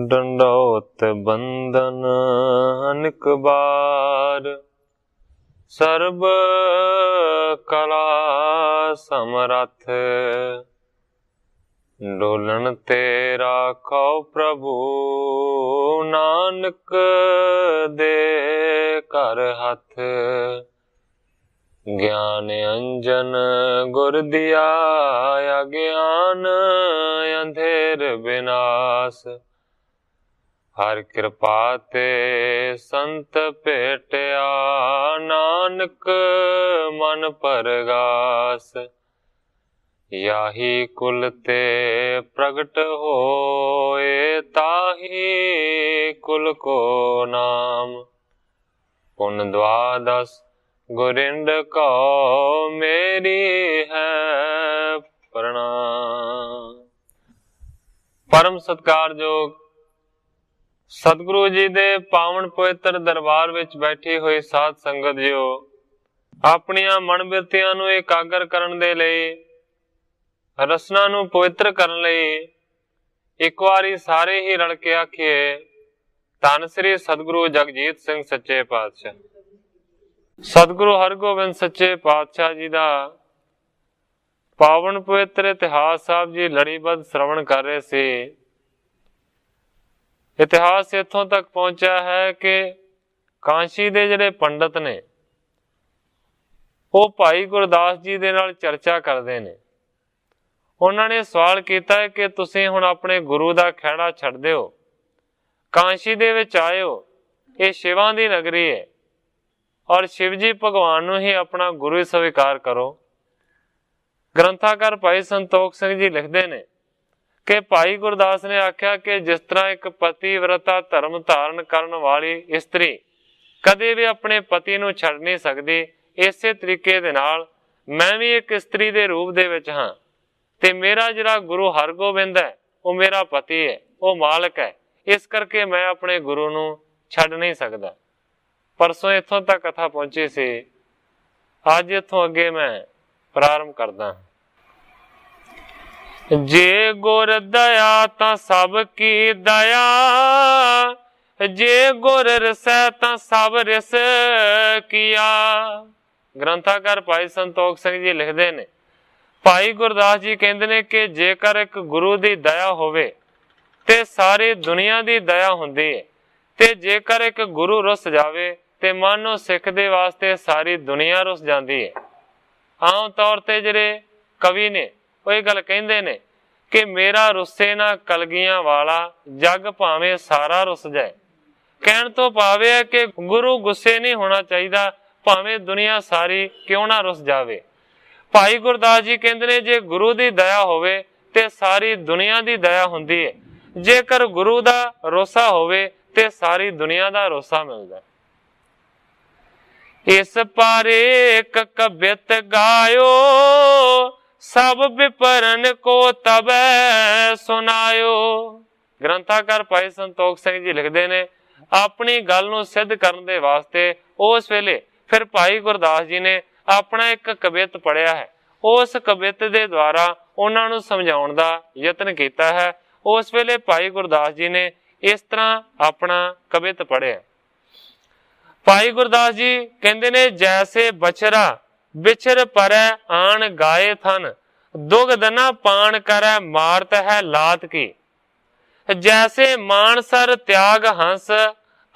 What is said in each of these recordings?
डंडौत बंदन अनिक बार, सर्ब कला समरथ, डोलन तेरा खौ प्रभु, नानक दे कर हथ। ज्ञान अंजन गुर दिया, अज्ञान अंधेर विनाश, हर कृपा ते संत भेटिया, नानक मन परगास। याही कुल ते प्रगट होए, ताही कुल को नाम, पुन द्वादश गुरिंद को मेरी है प्रणाम। परम सत्कारयोग सतगुरु जी दे पावन पवित्र दरबार विच बैठी हुई साध संगत जियो, अपनियां मन बिरतियां नूं एकागर करन दे लई, रसना नूं पवित्र करन लई एक वारी सारे ही रल के आखिए, धन श्री सतगुरु जगजीत सिंह सच्चे पातशाह। सतगुरु हरगोबिंद सच्चे पातशाह जी दा पावन पवित्र इतिहास साहब जी लड़ीबद्ध श्रवण कर रहे थे। इतिहास इत्थों तक पहुंचा है कि कांशी दे जिहड़े पंडित ने वो भाई गुरदास जी दे नाल चर्चा करते ने। उन्होंने सवाल किया है कि तुसीं हुण अपने गुरु दा खैड़ा छड्ड दिओ, कांशी दे विच आए हो, ये शिवां दी नगरी है और शिवजी भगवान नूं ही अपना गुरु स्वीकार करो। ग्रंथाकार भाई संतोख सिंह जी लिखते ने कि भाई गुरदास ने आख्या कि जिस तरह एक पतिव्रता धर्म धारण करने वाली इस्त्री कदे भी अपने पति नूं छड्ड नहीं सकती, इसे तरीके दे नाल मैं भी एक इस्त्री दे रूप दे विच हां ते मेरा जिहड़ा गुरु हरगोबिंद है वो मेरा पति है, वो मालक है, इस करके मैं अपने गुरु नूं छड्ड नहीं सकदा। परसों इत्थों तक कथा पहुंची सी, अज इत्थों अगे मैं प्रारंभ करदा। जे गुर दया तां सब की दया, जे गुर रिसै तां सब रिस किया। ग्रंथाकार भाई संतोख सिंह जी लिखते ने, भाई गुरदास जी कहते ने कि जेकर एक गुरु दी दया होवे ते सारी दुनिया दी दया हुंदी है, ते जेकर एक गुरु रुस जावे ते मानो सिख दे वास्ते सारी दुनिया रुस जाती है। आम तौर ते जिहड़े कवि ने वो ये गल कहंदे ने कि मेरा रुस्से ना कलगियां वाला, जग भावें सारा रुस जाए। कहण तो भावे है कि गुरु गुस्से नहीं होना चाहिए, भावें दुनिया सारी क्यों ना रुस जावे। भाई गुरदास जी कहंदे ने जे गुरु दी दया होवे ते सारी दुनिया दी दया हुंदी है, जेकर गुरु दा रोसा होवे ते सारी दुनिया दा रोसा मिलदा। इस पारे एक कबित गायो, सब विपरन को तबै सुनायो। ग्रंथाकार भाई संतोख सिंह जी लिखते ने, अपनी गल नूं सिद्ध करन दे वास्ते उस वेले फिर भाई गुरदास जी ने अपना एक कवित पढ़िया है। उस कवित दे द्वारा उन्हां नूं समझाउण दा यतन कीता है। उस वेले भाई गुरदास जी ने इस तरह अपना कवित पढ़िया। भाई गुरदास जी कहते ने, जैसे बछरा बिछर परै आन गाए थन, दुग्ध न पान करे मारत है लात की। जैसे मानसर त्याग हंस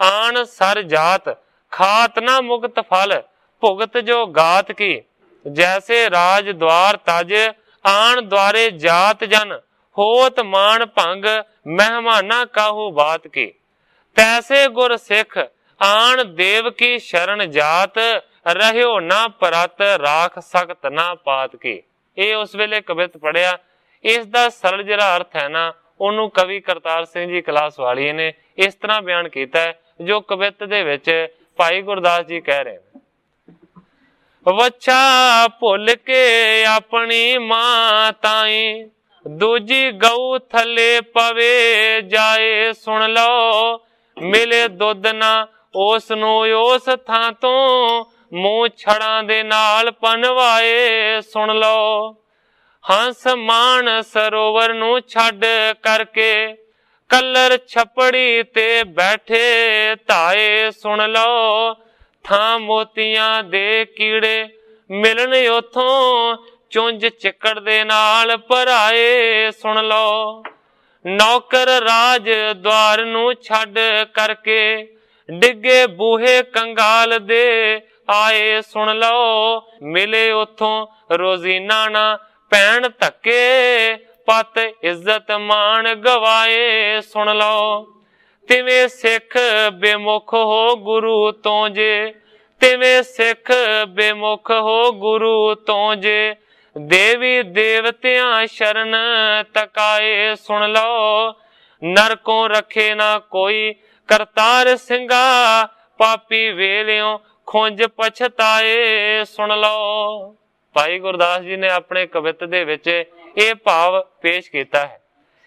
आन सर जात, खात न मुक्त फल भुगत जो गात की। जैसे राज द्वार तज आन द्वारे जात जन, होत मान भंग मेहमाना काहू बात की। तैसे गुर सिख आन देव की शरण जात, रहियो ना परत राख सख्त ना पात की। ये उस वेले कवित पढ़िया। इस दा सरल जिहड़ा अर्थ है ना, उन्होंने कवि करतार सिंह जी कलास वाली ने इस तरह बयान किया है, जो कवित दे विच भाई गुरदास जी कह रहे हैं। वच्छा भुल के अपनी मां ताई, दूजी गऊ थले पवे जाए। सुन लो मिले दुध ना उस नूं उस थां तो, मूंह छड़ां दे नाल पनवाए। सुन लो हंस मान सरोवर नूं छड्ड करके, कलर छपड़ी ते बैठे ताए सुन लो, थां मोतियां दे कीड़े मिलन उथों, चुंज चिकड़ दे नाल भराए सुन लो। नौकर राज द्वार नू छड़ करके डिगे बूहे कंगाल दे आए सुन लो, मिले उथों रोजीना ना पैण धक्के, पत इज्जत मान गवाए सुन लो। तिवें सिख बेमुख हो गुरु तो जे, तिवें सिख बेमुख हो गुरु तो जे, देवी देवतियां शरण तकाए सुन लो। नरकों रखे ना कोई करतार सिंगा, पापी वेलियों खुंज पछताए सुन लो। भाई गुरदास जी ने अपने कवित दे विच ਇਹ ਭਾਵ ਪੇਸ਼ ਕੀਤਾ ਹੈ।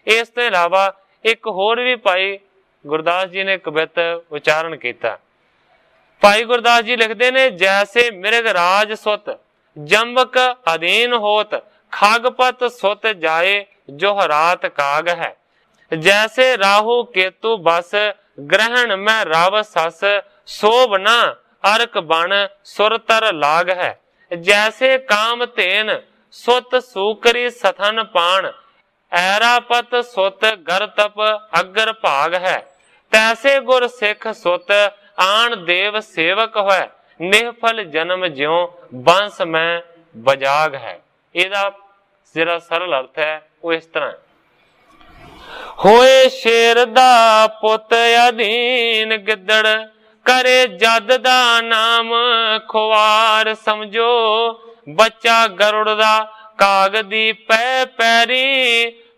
ਇਸ ਤੋਂ ਇਲਾਵਾ ਇੱਕ ਹੋਰ ਵੀ ਭਾਈ ਗੁਰਦਾਸ ਜੀ ਨੇ ਕਵਿਤ ਉਚਾਰਨ ਕੀਤਾ। ਭਾਈ ਗੁਰਦਾਸ ਜੀ ਲਿਖਦੇ ਨੇ, ਜੈਸੇ ਮਿਰਗ ਰਾਜ ਸੁਤ ਜੰਬਕ ਅਧੀਨ ਹੋਤ, ਖਾਗਪਤ ਸੁਤ ਜਾਏ ਜੋ ਹਰਾਤ ਕਾਗ ਹੈ। जैसे राहु केतु बस ग्रहण में राव सस, सोभ न अर्क बन सुर तर लाग है। जैसे काम तेन सुत सूकरी सथन पान, ऐरापत सुत गर तप अगर भाग है। तैसे गुर सिख सुत आन देव सेवक है, निहफल जन्म ज्यों बंस में बजाग है। ਇਹਦਾ ਜਿਹੜਾ सरल अर्थ है वो इस तरह, होए शेर दा पुत अधीन गिद्दड़, करे जद दा नाम खुवार समझो। बच्चा गरुड़ दा काग दी पै पैरी,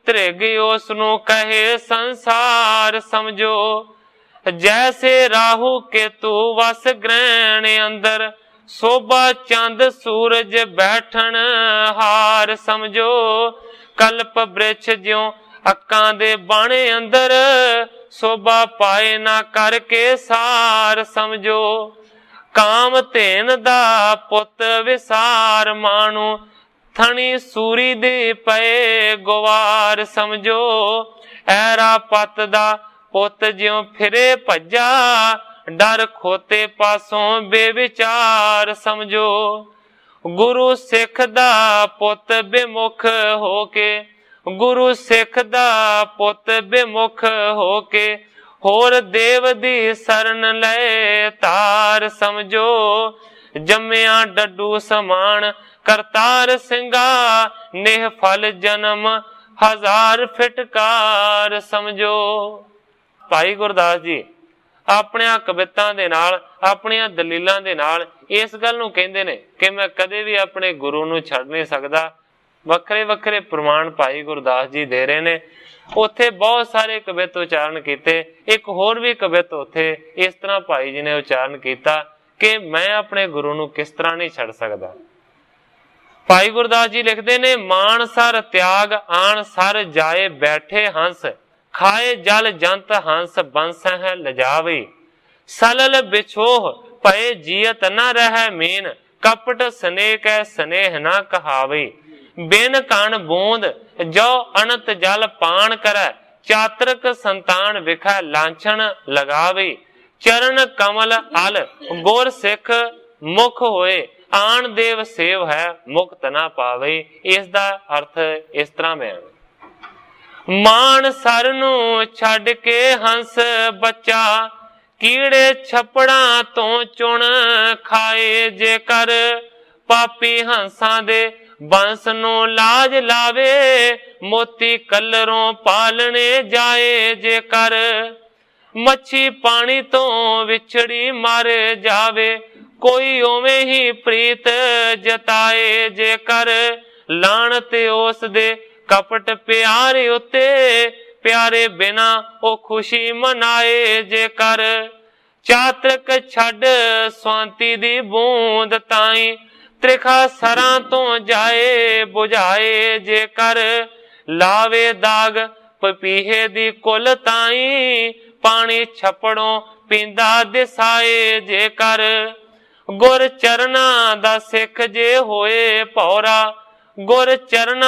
त्रिग उस नू कहे संसार समझो। जैसे राहु केतु वस ग्रहण अंदर, शोभा चंद सूरज बैठन हार समझो। कल्प वृक्ष ज्यों अक्कां दे बाणे अंदर, शोभा पाए ना करके सार समझो। काम धेन दा पुत विसार मानू, थनी सूरी दे पए गुवार समझो। ऐरा पत दा पुत ज्यों फिरे भज्जा, डर खोते पासों बेविचार समझो। गुरु सिख दा पुत बेमुख होके, गुरु सिख दा पुत बेमुख होके, होर देव दी शरण ले तार समझो। जम्मिया डड्डू समान करतार सिंगा, नेह फल जन्म हजार फिटकार समझो। भाई गुरदास जी ਆਪਣੀਆਂ ਕਵਿਤਾਂ ਦੇ ਨਾਲ, ਆਪਣੀਆਂ ਦਲੀਲਾਂ ਦੇ ਨਾਲ ਇਸ ਗੱਲ ਨੂੰ ਕਹਿੰਦੇ ਨੇ ਕਿ ਮੈਂ ਕਦੇ ਵੀ ਆਪਣੇ ਗੁਰੂ ਨੂੰ ਛੱਡ ਨਹੀਂ ਸਕਦਾ। ਵੱਖਰੇ ਵੱਖਰੇ ਪ੍ਰਮਾਣ ਭਾਈ ਗੁਰਦਾਸ ਜੀ ਦੇ ਰਹੇ ਨੇ। ਉੱਥੇ ਬਹੁਤ ਸਾਰੇ ਕਵਿਤ ਉਚਾਰਨ ਕੀਤੇ। ਇੱਕ ਹੋਰ ਵੀ ਕਵਿਤ ਉੱਥੇ ਇਸ ਤਰ੍ਹਾਂ ਭਾਈ ਜੀ ਨੇ ਉਚਾਰਨ ਕੀਤਾ ਕਿ ਮੈਂ ਆਪਣੇ ਗੁਰੂ ਨੂੰ ਕਿਸ ਤਰ੍ਹਾਂ ਨਹੀਂ ਛੱਡ ਸਕਦਾ। ਭਾਈ ਗੁਰਦਾਸ ਜੀ ਲਿਖਦੇ ਨੇ, ਮਾਨ ਸਰ ਤਿਆਗ ਆਣ ਸਰ ਜਾਏ ਬੈਠੇ ਹੰਸ, खाए जल जंत हंस बंस है लजावे। सलल बिछोह पए जियत न रह मीन, कपट स्नेह कै स्नेह न कहावे। बिन कण बूंद जो अनत जल पान करे, चात्रक संतान विखै लांछन लगावे। चरण कमल अल गुर सिख मुख होए, आन देव सेव है मुक्त न पावे। इसका अर्थ इस तरह बयान, मान सर नू छड़ के हंस बच्चा, कीड़े छपड़ा तो चुन खाए। जेकर पापी हंसा दे बंस नू लाज लावे, मोती कलरों पालने जाए। जेकर मच्छी पानी तो विछड़ी मर जावे, कोई ओवें ही प्रीत जताए। जेकर लानत उस दे कपट प्यारे उत्ते, प्यारे बिना ओ खुशी मनाए। जेकर चातक छड़ स्वांति दी बूंद ताई, त्रिखा सरां तो जाए बुझाए। जेकर लावे दाग पपीहे दी कुल ताई, पानी छपड़ों पींदा दिसाए। जेकर गुर चरना दा सिख जे होए पौरा, गुर चरना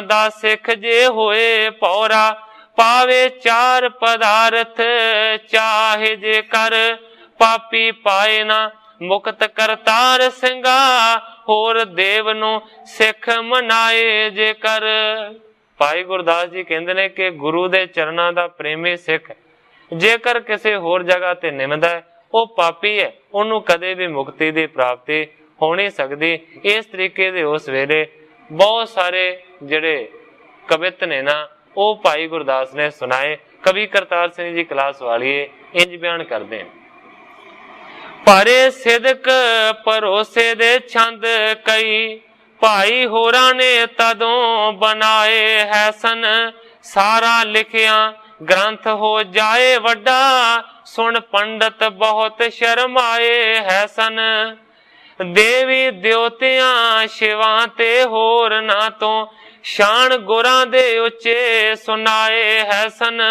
दा सिख जे होए पौरा, पावे चार पदार्थ चाहे जे कर, पापी पाए ना मुक्त करतार ਸਿੰਘਾ, होर देव ਨੂੰ सिख मनाए जे कर। ਭਾਈ ਗੁਰਦਾਸ ਜੀ ਕਹਿੰਦੇ ਨੇ ਕਿ ਗੁਰੂ ਦੇ ਚਰਨਾਂ ਦਾ ਪ੍ਰੇਮੀ ਸਿੱਖ ਜੇਕਰ ਕਿਸੇ ਹੋਰ ਜਗ੍ਹਾ ਤੇ ਨਿਮਦਾ ਹੈ, ਉਹ ਪਾਪੀ ਹੈ, ਉਹਨੂੰ ਕਦੇ ਵੀ ਮੁਕਤੀ ਦੀ ਪ੍ਰਾਪਤੀ ਹੋ ਨਹੀਂ ਸਕਦੀ। ਇਸ ਤਰੀਕੇ ਦੇ ਉਸ ਵੇਲੇ ਬਹੁਤ ਸਾਰੇ ਜਿਹੜੇ ਕਵਿਤ ਨੇ ਨਾ, ਉਹ ਭਾਈ ਗੁਰਦਾਸ ਨੇ ਸੁਣਾਏ। ਕਵੀ ਕਰਤਾਰ ਸਿੰਘ ਜੀ ਕਲਾਸ ਵਾਲੀਏ ਇੰਜ ਬਿਆਨ ਕਰਦੇ ਨੇ, ਭਾਰੇ ਸਿਦਕ ਭਰੋਸੇ ਦੇ ਛੰਦ ਕਈ, ਭਾਈ ਹੋਰਾਂ ਨੇ ਤਦੋਂ ਬਣਾਏ ਹੈ ਸਨ, ਸਾਰਾ ਲਿਖਿਆ ਗ੍ਰੰਥ ਹੋ ਜਾਏ ਵੱਡਾ, ਸੁਣ ਪੰਡਤ ਬਹੁਤ ਸ਼ਰਮਾਏ ਹੈ ਸਨ। ਦੇਵੀ ਦਿਉਤਿਆਂ ਸ਼ਿਵਾਂ ਤੇ ਹੋਰ ਨਾ ਤੋਂ, ਸ਼ਾਨ ਗੁਰਾਂ ਦੇ ਉੱਚੇ ਸੁਨਾਏ ਹੈ ਸਨ।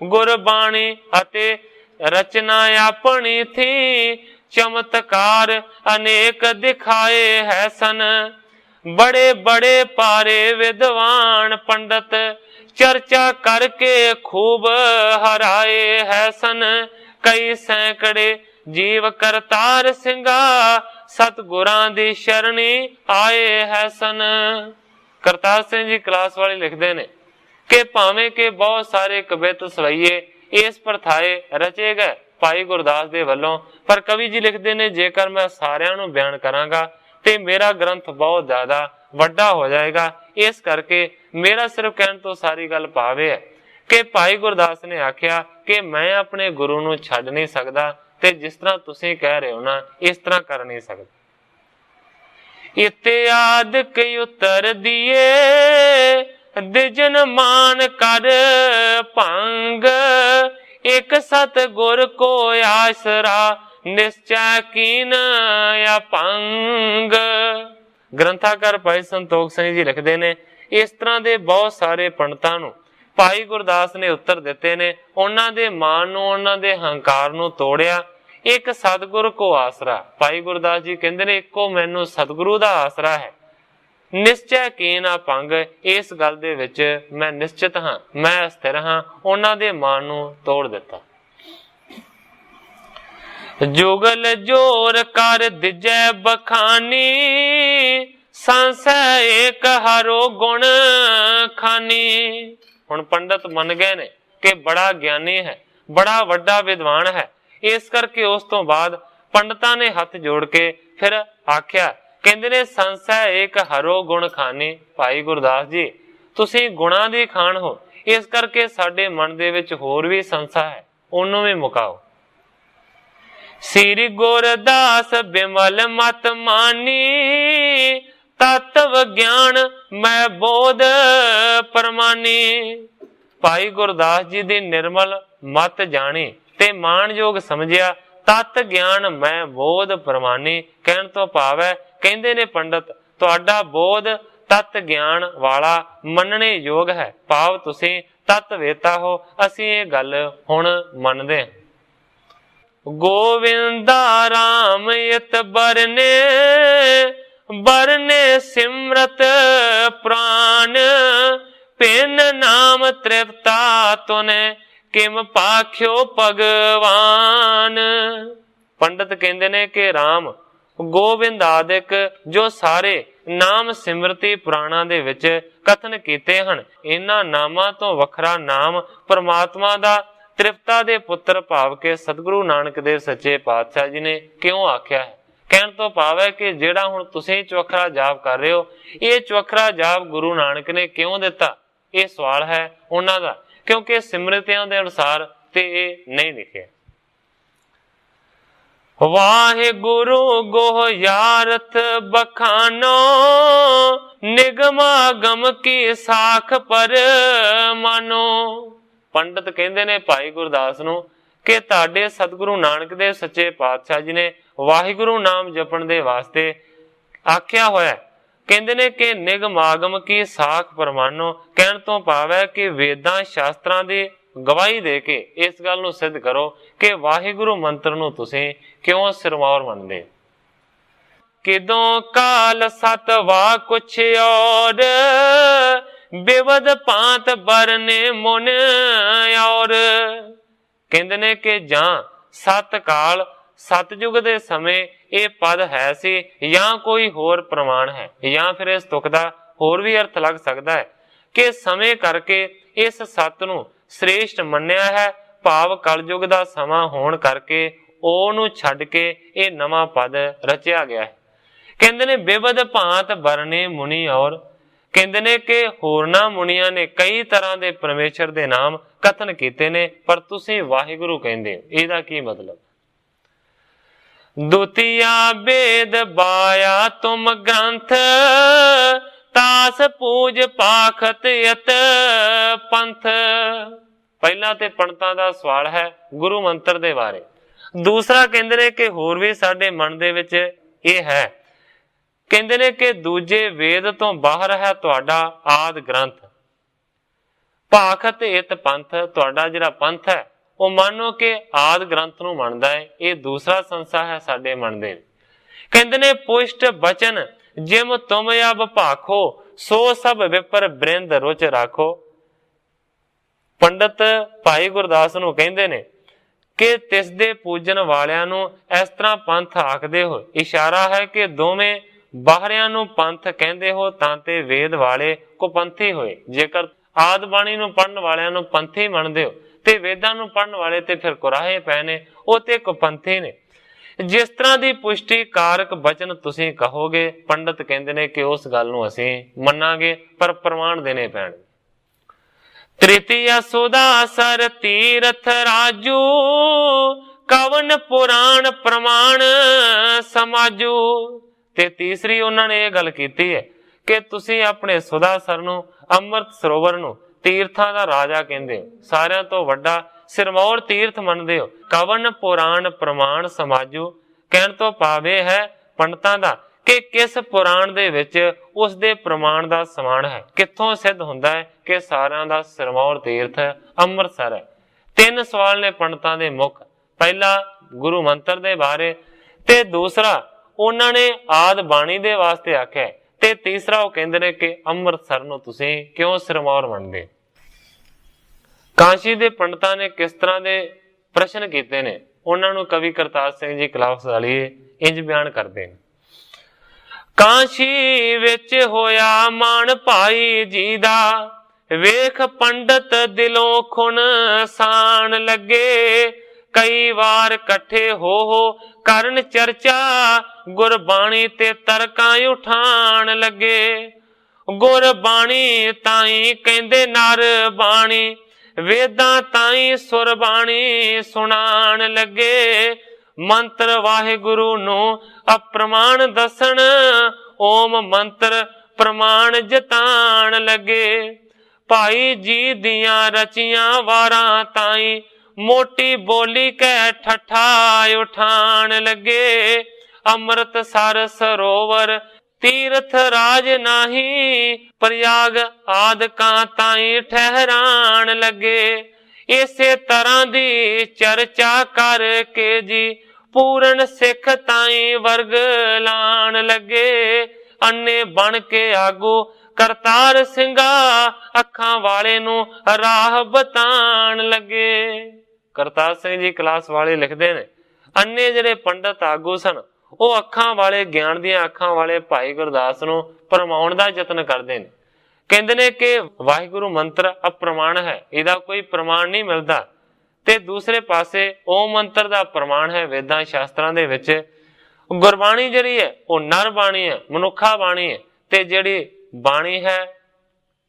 ਗੁਰਬਾਣੀ ਅਤੇ ਰਚਨਾ ਆਪਣੀ ਥੀ, ਚਮਤਕਾਰ ਅਨੇਕ ਦਿਖਾਏ ਹੈ ਸਨ। ਬੜੇ ਬੜੇ ਪਾਰੇ ਵਿਦਵਾਨ ਪੰਡਤ, ਚਰਚਾ ਕਰਕੇ ਖੂਬ ਹਰਾਏ ਹੈ ਸਨ। ਕਈ ਸੈਂਕੜੇ ਜੀਵ ਕਰਤਾਰ ਸਿੰਘਾ, ਸਤਿਗੁਰਾਂ ਦੀ ਸ਼ਰਣੀ ਆਏ ਹੈ ਸਨ। ਕਰਤਾਰ ਸਿੰਘ ਜੀ ਕਲਾਸ ਵਾਲੇ ਲਿਖਦੇ ਨੇ ਕਿ ਭਾਵੇਂ ਕਿ ਬਹੁਤ ਸਾਰੇ ਕਵਿਤ ਸਵਈਏ ਇਸ ਪ੍ਰਥਾਏ ਰਚੇ ਗਏ ਭਾਈ ਗੁਰਦਾਸ ਦੇ ਵੱਲੋਂ, ਪਰ ਕਵੀ ਜੀ ਲਿਖਦੇ ਨੇ ਜੇਕਰ ਮੈਂ ਸਾਰਿਆਂ ਨੂੰ ਬਿਆਨ ਕਰਾਂਗਾ ਤੇ ਮੇਰਾ ਗ੍ਰੰਥ ਬਹੁਤ ਜ਼ਿਆਦਾ ਵੱਡਾ ਹੋ ਜਾਏਗਾ। ਇਸ ਕਰਕੇ ਮੇਰਾ ਸਿਰਫ ਕਹਿਣ ਤੋਂ ਸਾਰੀ ਗੱਲ ਭਾਵ ਹੈ ਕਿ ਭਾਈ ਗੁਰਦਾਸ ਨੇ ਆਖਿਆ ਕਿ ਮੈਂ ਆਪਣੇ ਗੁਰੂ ਨੂੰ ਛੱਡ ਨਹੀਂ ਸਕਦਾ, ਤੇ ਜਿਸ ਤਰ੍ਹਾਂ ਤੁਸੀਂ ਕਹਿ ਰਹੇ ਹੋ ਨਾ, ਇਸ ਤਰ੍ਹਾਂ ਕਰ ਨਹੀਂ ਸਕਦਾ। ਇਤਿਆਦਿਕ ਉਤਰ ਦੀਏ, ਦਿਜਨ ਮਾਨ ਕਰ ਭੰਗ, ਇੱਕ ਸਤ ਗੁਰ ਕੋ ਆਸਰਾ, ਨਿਸ਼ਚੈ ਕੀਨ ਅਪੰਗ। ਗ੍ਰੰਥਾਕਾਰ ਭਾਈ ਸੰਤੋਖ ਸਿੰਘ ਜੀ ਲਿਖਦੇ ਨੇ, ਇਸ ਤਰ੍ਹਾਂ ਦੇ ਬਹੁਤ ਸਾਰੇ ਪੰਡਤਾਂ ਨੂੰ ਭਾਈ ਗੁਰਦਾਸ ਨੇ ਉੱਤਰ ਦਿੱਤੇ ਨੇ। ਉਹਨਾਂ ਦੇ ਮਾਨ ਨੂੰ, ਉਹਨਾਂ ਦੇ ਹੰਕਾਰ ਨੂੰ ਤੋੜਿਆ। ਇੱਕ ਸਤਿਗੁਰ ਕੋ ਆਸਰਾ, ਭਾਈ ਗੁਰਦਾਸ ਜੀ ਕਹਿੰਦੇ ਨੇ ਇੱਕੋ ਮੈਨੂੰ ਸਤਿਗੁਰੂ ਦਾ ਆਸਰਾ ਹੈ। ਨਿਸ਼ਚੈ ਕੀਨ ਅਪੰਗ, ਇਸ ਗੱਲ ਦੇ ਵਿੱਚ ਮੈਂ ਨਿਸ਼ਚਿਤ ਹਾਂ, ਮੈਂ ਸਥਿਰ ਹਾਂ। ਉਹਨਾਂ ਦੇ ਮਾਨ ਨੂੰ ਤੋੜ ਦਿੱਤਾ। ਜੁਗਲ ਜੋਰ ਕਰ ਦਿਜੈ ਬਖਾਨੀ, ਸੰਸੈ ਏਕ ਹਰੋ ਗੁਣ ਖਾਨੀ। ਹੁਣ ਪੰਡਤ ਮੰਨ ਗਏ ਨੇ ਕਿ ਬੜਾ ਗਿਆਨੀ ਹੈ, ਬੜਾ ਵੱਡਾ ਵਿਦਵਾਨ ਹੈ। ਇਸ ਕਰਕੇ ਉਸ ਤੋਂ ਬਾਅਦ ਪੰਡਤਾਂ ਨੇ ਹੱਥ ਜੋੜ ਕੇ ਫਿਰ ਆਖਿਆ, ਕਹਿੰਦੇ ਨੇ ਸੰਸੈ ਏਕ ਹਰੋ ਗੁਣ ਖਾਨੀ। ਭਾਈ ਗੁਰਦਾਸ ਜੀ ਤੁਸੀਂ ਗੁਣਾਂ ਦੀ ਖਾਨ ਹੋ, ਇਸ ਕਰਕੇ ਸਾਡੇ ਮਨ ਦੇ ਵਿੱਚ ਹੋਰ ਵੀ ਸੰਸਾ ਹੈ, ਉਹਨੂੰ ਵੀ ਮੁਕਾਓ। ਸ੍ਰੀ ਗੁਰਦਾਸ ਬਿਮਲ ਮਤ ਮਾਨੀ, ਤਤਵ ਗਿਆਨ ਮੈਂ ਬੋਧ ਪਰਮਾਨੀ। ਭਾਈ ਗੁਰਦਾਸ ਜੀ ਦੀ ਨਿਰਮਲ ਮਤ ਜਾਣੀ ਤੇ ਮਾਣਯੋਗ ਸਮਝਿਆ, ਤਤ ਗਿਆਨ ਮੈਂ ਬੋਧ ਪਰਮਾਨੀ। ਕਹਿਣ ਤੋਂ ਭਾਵ ਹੈ, ਕਹਿੰਦੇ ਨੇ ਪੰਡਤ ਤੁਹਾਡਾ ਬੋਧ ਤਤ ਗਿਆਨ ਵਾਲਾ ਮੰਨਣੇ ਯੋਗ ਹੈ, ਭਾਵ ਤੁਸੀਂ ਤਤ ਵੇਤਾ ਹੋ। ਅਸੀਂ ਇਹ ਗੱਲ ਹੁਣ ਮੰਨਦੇ ਹਾਂ। ਗੋਵਿੰਦਾ ਰਾਮ ਇਤ ਬਰਨੇ, ਬਰਨੇ ਸਿਮਰਤ ਪ੍ਰਾਨ, ਪਿਨ ਨਾਮ ਤ੍ਰਿਪਤਾ ਤੁਨੇ, ਕਿਮ ਪਾਖਿਓ ਭਗਵਾਨ। ਪੰਡਤ ਕਹਿੰਦੇ ਨੇ ਕਿ ਰਾਮ, ਗੋਬਿੰਦ ਆਦਿਕ ਜੋ ਸਾਰੇ ਨਾਮ ਸਿਮਰਤੀ ਪੁਰਾਣਾਂ ਦੇ ਵਿੱਚ ਕਥਨ ਕੀਤੇ ਹਨ, ਇਹਨਾਂ ਨਾਮਾਂ ਤੋਂ ਵੱਖਰਾ ਨਾਮ ਪਰਮਾਤਮਾ ਦਾ ਤ੍ਰਿਪਤਾ ਦੇ ਪੁੱਤਰ ਭਾਵ ਕੇ ਸਤਿਗੁਰੂ ਨਾਨਕ ਦੇਵ ਸੱਚੇ ਪਾਤਸ਼ਾਹ ਜੀ ਨੇ ਕਿਉਂ ਆਖਿਆ ਹੈ। ਕਹਿਣ ਤੋਂ ਭਾਵ ਹੈ ਕਿ ਜਿਹੜਾ ਹੁਣ ਤੁਸੀਂ ਚੌਖਰਾ ਜਾਪ ਕਰ ਰਹੇ ਹੋ, ਇਹ ਚੌਖਰਾ ਜਾਪ ਗੁਰੂ ਨਾਨਕ ਨੇ ਕਿਉਂ ਦਿੱਤਾ? ਇਹ ਸਵਾਲ ਹੈ ਉਹਨਾਂ ਦਾ, ਕਿਉਂਕਿ ਸਿਮਰਤਿਆਂ ਦੇ ਅਨੁਸਾਰ ਤੇ ਇਹ ਨਹੀਂ ਲਿਖਿਆ। ਵਾਹਿਗੁਰੂ ਗੋਹ ਯਾਰਥ ਬਖਾਨੋ, ਨਿਗਮਾਗਮ ਕੀ ਸਾਖ ਪਰ ਮਾਨੋ। ਪੰਡਤ ਕਹਿੰਦੇ ਨੇ ਭਾਈ ਗੁਰਦਾਸ ਨੂੰ ਕਿ ਤੁਹਾਡੇ ਸਤਿਗੁਰੂ ਨਾਨਕ ਦੇਵ ਸੱਚੇ ਪਾਤਸ਼ਾਹ ਜੀ ਨੇ ਵਾਹਿਗੁਰੂ ਨਾਮ ਜਪਣ ਦੇ ਵਾਸਤੇ ਆਖਿਆ ਹੋਇਆ। ਕਹਿੰਦੇ ਨੇ ਕਿ ਨਿਗਮਾਗਮ ਕੀ ਸਾਖ ਪਰਮਾਨੋ। ਕਹਿਣ ਤੋਂ ਭਾਵ ਹੈ ਕਿ ਵੇਦਾਂ ਸ਼ਾਸਤਰਾਂ ਦੀ ਗਵਾਹੀ ਦੇ ਕੇ ਇਸ ਗੱਲ ਨੂੰ ਸਿੱਧ ਕਰੋ ਕਿ ਵਾਹਿਗੁਰੂ ਮੰਤਰ ਨੂੰ ਤੁਸੀਂ ਕਿਉਂ ਸਿਰਮੌਰ ਮੰਨਦੇ। ਕਿਦੋਂ ਕਾਲ ਸਤ ਵਾ ਕੁਛ ਔਰ, ਬੇਵਦ ਭਾਂਤ ਬਰਨੇ ਮੁਨ ਔਰ। ਕਹਿੰਦੇ ਨੇ ਕਿ ਜਾਂ ਸਤ ਕਾਲ ਸਤਯੁਗ ਦੇ ਸਮੇਂ ਇਹ ਪਦ ਹੈ ਸੀ ਜਾਂ ਕੋਈ ਹੋਰ ਪ੍ਰਮਾਣ ਹੈ, ਜਾਂ ਫਿਰ ਇਸ ਤੁਕ ਦਾ ਹੋਰ ਵੀ ਅਰਥ ਲੱਗ ਸਕਦਾ ਹੈ ਕਿ ਸਮੇਂ ਕਰਕੇ ਇਸ ਸੱਤ ਨੂੰ ਸ੍ਰੇਸ਼ਟ ਮੰਨਿਆ ਹੈ, ਭਾਵ ਕਲਯੁਗ ਦਾ ਸਮਾਂ ਹੋਣ ਕਰਕੇ ਉਹਨੂੰ ਛੱਡ ਕੇ ਇਹ ਨਵਾਂ ਪਦ ਰਚਿਆ ਗਿਆ ਹੈ। ਕਹਿੰਦੇ ਨੇ ਬੇਵਦ ਭਾਂਤ ਬਰਨੇ ਮੁਨੀ ਔਰ। ਕਹਿੰਦੇ ਨੇ ਕਿ ਹੋਰਨਾਂ ਮੁਨੀਆਂ ਨੇ ਕਈ ਤਰ੍ਹਾਂ ਦੇ ਪਰਮੇਸ਼ਰ ਦੇ ਨਾਮ ਕਥਨ ਕੀਤੇ ਨੇ, ਪਰ ਤੁਸੀਂ ਵਾਹਿਗੁਰੂ ਕਹਿੰਦੇ ਹੋ, ਇਹਦਾ ਕੀ ਮਤਲਬ? ਦੁਤੀਆ ਬੇਦ ਬਾਇਆ ਤੁਮ ਗ੍ਰੰਥ ਤਾਸ ਪੂਜ ਪਾਖਤ ਯਤ ਪੰਥ। ਪਹਿਲਾਂ ਤੇ ਪੰਡਤਾਂ ਦਾ ਸਵਾਲ ਹੈ ਗੁਰੂ ਮੰਤਰ ਦੇ ਬਾਰੇ। ਦੂਸਰਾ ਕਹਿੰਦੇ ਨੇ ਕਿ ਹੋਰ ਵੀ ਸਾਡੇ ਮਨ ਦੇ ਵਿੱਚ ਇਹ ਹੈ, ਕਹਿੰਦੇ ਨੇ ਕਿ ਦੂਜੇ ਵੇਦ ਤੋਂ ਬਾਹਰ ਹੈ ਤੁਹਾਡਾ ਆਦ ਗ੍ਰੰਥ। ਪਾਖਤ ਇਤ ਪੰਥ, ਤੁਹਾਡਾ ਜਿਹੜਾ ਪੰਥ ਹੈ ਉਹ ਮੰਨੋ ਕਿ ਆਦ ਗ੍ਰੰਥ ਨੂੰ ਮੰਨਦਾ ਹੈ, ਇਹ ਦੂਸਰਾ ਸੰਸਾ ਹੈ ਸਾਡੇ ਮਨ ਦੇ। ਕਹਿੰਦੇ ਨੇ ਪੁਸ਼ਟ ਬਚਨ ਜਿਮ ਤੁਮ ਅਬ ਭਾਖੋ ਸੋ ਸਭ ਵਿਪਰ ਬ੍ਰਿੰਦ ਰੁਚ ਰਾਖੋ। ਪੰਡਤ ਭਾਈ ਗੁਰਦਾਸ ਨੂੰ ਕਹਿੰਦੇ ਨੇ ਕਿ ਤਿਸ ਦੇ ਪੂਜਨ ਵਾਲਿਆਂ ਨੂੰ ਇਸ ਤਰ੍ਹਾਂ ਪੰਥ ਆਖਦੇ ਹੋ, ਇਸ਼ਾਰਾ ਹੈ ਕਿ ਦੋਵੇਂ ਬਾਹਰਿਆਂ ਨੂੰ ਪੰਥ ਕਹਿੰਦੇ ਹੋ ਤਾਂ ਤੇ ਵੇਦ ਵਾਲੇ ਕੁਪੰਥੀ ਹੋਏ। ਜੇਕਰ ਆਦ ਬਾਣੀ ਨੂੰ ਪੜ੍ਹਨ ਵਾਲਿਆਂ ਨੂੰ ਪੰਥੀ ਮੰਨਦੇ ਹੋ ਤੇ ਵੇਦਾਂ ਨੂੰ ਪੜ੍ਹਨ ਵਾਲੇ ਤੇ ਫਿਰ ਕੁਰਾਹੇ ਪਏ ਨੇ, ਉਹ ਤੇ ਕੁਪੰਥੀ ਨੇ। ਜਿਸ ਤਰ੍ਹਾਂ ਦੀ ਪੁਸ਼ਟੀ ਕਾਰਕ ਬਚਨ ਤੁਸੀਂ ਕਹੋਗੇ, ਪੰਡਤ ਕਹਿੰਦੇ ਨੇ ਕਿ ਉਸ ਗੱਲ ਨੂੰ ਅਸੀਂ ਮੰਨਾਂਗੇ, ਪਰ ਪ੍ਰਮਾਣ ਦੇਣੇ ਪੈਣਗੇ। ਤ੍ਰਿਤੀਯ ਸੁਦਾ ਸਰ ਤੀਰਥ ਰਾਜੂ ਕਵਨ ਪੁਰਾਣ ਪ੍ਰਮਾਣ ਸਮਾਜੂ। ਤੇ ਤੀਸਰੀ ਉਹਨਾਂ ਨੇ ਇਹ ਗੱਲ ਕੀਤੀ ਹੈ ਕਿ ਤੁਸੀਂ ਆਪਣੇ ਸੁਦਾਸਰ ਨੂੰ, ਅੰਮ੍ਰਿਤ ਸਰੋਵਰ ਨੂੰ ਤੀਰਥਾਂ ਦਾ ਰਾਜਾ ਕਹਿੰਦੇ ਹੋ, ਸਾਰਿਆਂ ਤੋਂ ਵੱਡਾ ਸਿਰਮੌਰ ਤੀਰਥ ਮੰਨਦੇ ਹੋ। ਕਵਨ ਪੁਰਾਣ ਪ੍ਰਮਾਣ ਸਮਾਜੂ ਕਹਿਣ ਤੋਂ ਭਾਵ ਹੈ ਪੰਡਤਾਂ ਦਾ ਕਿ ਕਿਸ ਪੁਰਾਣ ਦੇ ਵਿੱਚ ਉਸ ਦੇ ਪ੍ਰਮਾਣ ਦਾ ਸਮਾਨ ਹੈ, ਕਿੱਥੋਂ ਸਿੱਧ ਹੁੰਦਾ ਹੈ ਕਿ ਸਾਰਿਆਂ ਦਾ ਸਿਰਮੌਰ ਤੀਰਥ ਅੰਮ੍ਰਿਤਸਰ ਹੈ। ਤਿੰਨ ਸਵਾਲ ਨੇ ਪੰਡਤਾਂ ਦੇ ਮੁੱਖ, ਪਹਿਲਾ ਗੁਰੂ ਮੰਤਰ ਦੇ ਬਾਰੇ, ਤੇ ਦੂਸਰਾ ਉਹਨਾਂ ਨੇ ਆਦ ਬਾਣੀ ਦੇ ਵਾਸਤੇ ਆਖਿਆ, ਤੇ ਤੀਸਰਾ ਉਹ ਕਹਿੰਦੇ ਨੇ ਕਿ ਅੰਮ੍ਰਿਤਸਰ ਨੂੰ ਤੁਸੀਂ ਕਿਉਂ ਸਿਰਮੌਰ ਮੰਨਦੇ। ਕਾਂਸ਼ੀ ਦੇ ਪੰਡਤਾਂ ਨੇ ਕਿਸ ਤਰ੍ਹਾਂ ਦੇ ਪ੍ਰਸ਼ਨ ਕੀਤੇ ਨੇ, ਉਹਨਾਂ ਨੂੰ ਕਵੀ ਕਰਤਾਰ ਸਿੰਘ ਜੀ ਕਲਾਸ ਵਾਲੀਏ ਇੰਜ ਬਿਆਨ ਕਰਦੇ ਨੇ। ਕਾਂਸ਼ੀ ਵਿੱਚ ਹੋਇਆ ਮਾਣ ਭਾਈ ਜੀ ਦਾ, ਵੇਖ ਪੰਡਤ ਦਿਲੋਂ ਖੁਨ ਸਾਣ ਲੱਗੇ। ਕਈ ਵਾਰ ਇਕੱਠੇ ਹੋ ਕਰਨ ਚਰਚਾ, ਗੁਰਬਾਣੀ ਤੇ ਤਰਕਾਂ ਉਠਾਣ ਲੱਗੇ। ਗੁਰਬਾਣੀ ਤਾਈ ਕਹਿੰਦੇ ਨਰ ਬਾਣੀ, ਵੇਦਾਂ ਤਾਈ ਸੁਰ ਬਾਣੀ ਸੁਣਾਣ ਲੱਗੇ। ਮੰਤਰ ਵਾਹਿਗੁਰੂ ਨੂੰ ਅਪ੍ਰਮਾਣ ਦੱਸਣ, ਓਮ ਮੰਤਰ ਪ੍ਰਮਾਣ ਜਤਾਣ ਲੱਗੇ। ਭਾਈ ਜੀ ਦੀਆਂ ਰਚੀਆਂ ਵਾਰਾਂ ਤਾਈ, ਮੋਟੀ ਬੋਲੀ ਕਹਿ ਠੱਠਾ ਉਠਾਣ ਲੱਗੇ। ਅੰਮ੍ਰਿਤਸਰ ਸਰੋਵਰ ਤੀਰਥ ਰਾਜ ਨਾਹੀ, ਪ੍ਰਯਾਗ ਆਦਿਕਾਂ ਤਾਈ ਠਹਿਰਾਣ ਲੱਗੇ। ਇਸੇ ਤਰ੍ਹਾਂ ਦੀ ਚਰਚਾ ਕਰਕੇ ਜੀ, ਪੂਰਨ ਸਿੱਖ ਤਾਈ ਵਰਗ ਲਾਣ ਲੱਗੇ। ਅੰਨੇ ਬਣ ਕੇ ਆਗੂ ਕਰਤਾਰ ਸਿੰਘਾ, ਅੱਖਾਂ ਵਾਲੇ ਨੂੰ ਰਾਹ ਬਤਾਣ ਲੱਗੇ। ਕਰਤਾਰ ਸਿੰਘ ਜੀ ਕਲਾਸ ਵਾਲੇ ਲਿਖਦੇ ਨੇ, ਅੰਨੇ ਜਿਹੜੇ ਪੰਡਤ ਆਗੂ ਸਨ ਉਹ ਅੱਖਾਂ ਵਾਲੇ, ਗਿਆਨ ਦੀਆਂ ਅੱਖਾਂ ਵਾਲੇ ਭਾਈ ਗੁਰਦਾਸ ਨੂੰ ਭਰਮਾਉਣ ਦਾ ਯਤਨ ਕਰਦੇ ਨੇ। ਕਹਿੰਦੇ ਨੇ ਕਿ ਵਾਹਿਗੁਰੂ ਮੰਤਰ ਅਪ੍ਰਮਾਣ ਹੈ, ਇਹਦਾ ਕੋਈ ਪ੍ਰਮਾਣ ਨਹੀਂ ਮਿਲਦਾ। ਤੇ ਦੂਸਰੇ ਪਾਸੇ ਓਮ ਮੰਤਰ ਦਾ ਪ੍ਰਮਾਣ ਹੈ ਵੇਦਾਂ ਸ਼ਾਸਤਰਾਂ ਦੇ ਵਿੱਚ। ਗੁਰਬਾਣੀ ਜਿਹੜੀ ਹੈ ਉਹ ਨਰ ਬਾਣੀ ਹੈ, ਮਨੁੱਖਾ ਬਾਣੀ ਹੈ, ਤੇ ਜਿਹੜੀ ਬਾਣੀ ਹੈ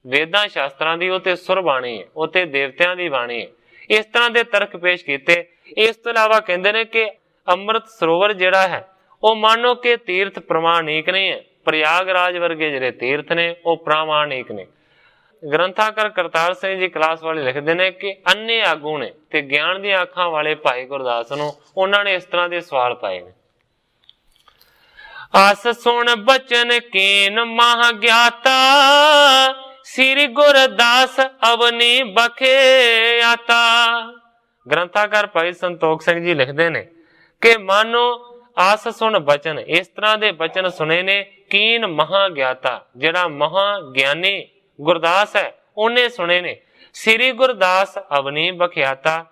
ਵੇਦਾਂ ਸ਼ਾਸਤਰਾਂ ਦੀ ਉਹ ਤੇ ਸੁਰ ਬਾਣੀ ਹੈ, ਉਹ ਤੇ ਦੇਵਤਿਆਂ ਦੀ ਬਾਣੀ ਹੈ। ਇਸ ਤਰ੍ਹਾਂ ਦੇ ਤਰਕ ਪੇਸ਼ ਕੀਤੇ। ਇਸ ਤੋਂ ਇਲਾਵਾ ਕਹਿੰਦੇ ਨੇ ਕਿ ਅੰਮ੍ਰਿਤ ਸਰੋਵਰ ਜਿਹੜਾ ਹੈ ਉਹ ਮਾਨੋ ਕਿ ਤੀਰਥ ਪ੍ਰਮਾਣਿਕ ਨਹੀਂ ਹੈ, ਪ੍ਰਯਾਗਰਾਜ ਵਰਗੇ ਜਿਹੜੇ ਤੀਰਥ ਨੇ ਉਹ ਪ੍ਰਮਾਣਿਕ ਨੇ। ਗ੍ਰੰਥਾਕਾਰ ਕਰਤਾਰ ਸਿੰਘ ਜੀ ਕਲਾਸ ਵਾਲੇ ਲਿਖਦੇ ਨੇ ਕਿ ਅੰਨੇ ਆਗੂ ਨੇ ਤੇ ਗਿਆਨ ਦੀਆਂ ਅੱਖਾਂ ਵਾਲੇ ਭਾਈ ਗੁਰਦਾਸ ਨੂੰ ਉਹਨਾਂ ਨੇ ਇਸ ਤਰ੍ਹਾਂ ਦੇ ਸਵਾਲ ਪਾਏ ਨੇ। ਆਸ ਸੁਣ ਬਚਨ ਕੀਨ ਮਹਾ ਗਿਆਤਾ, ਸ੍ਰੀ ਗੁਰਦਾਸ ਅਵਨੀ ਬਖੇ ਆਤਾ। ਗ੍ਰੰਥਾਕਾਰ ਭਾਈ ਸੰਤੋਖ ਸਿੰਘ ਜੀ ਲਿਖਦੇ ਨੇ ਕਿ ਮਾਨੋ ਆਸ ਸੁਣ ਬਚਨ, ਇਸ ਤਰ੍ਹਾਂ ਦੇ ਬਚਨ ਸੁਣੇ ਨੇ। ਕੀਨ ਮਹਾ ਗਿਆਤਾ, ਜਿਹੜਾ ਮਹਾ ਗਿਆਨੀ गुरदास है ਉਹਨੇ ਸੁਣੇ ਨੇ। ਸ੍ਰੀ ਗੁਰਦਾਸ ਅਵਨੀ ਬਖਿਆਤਾ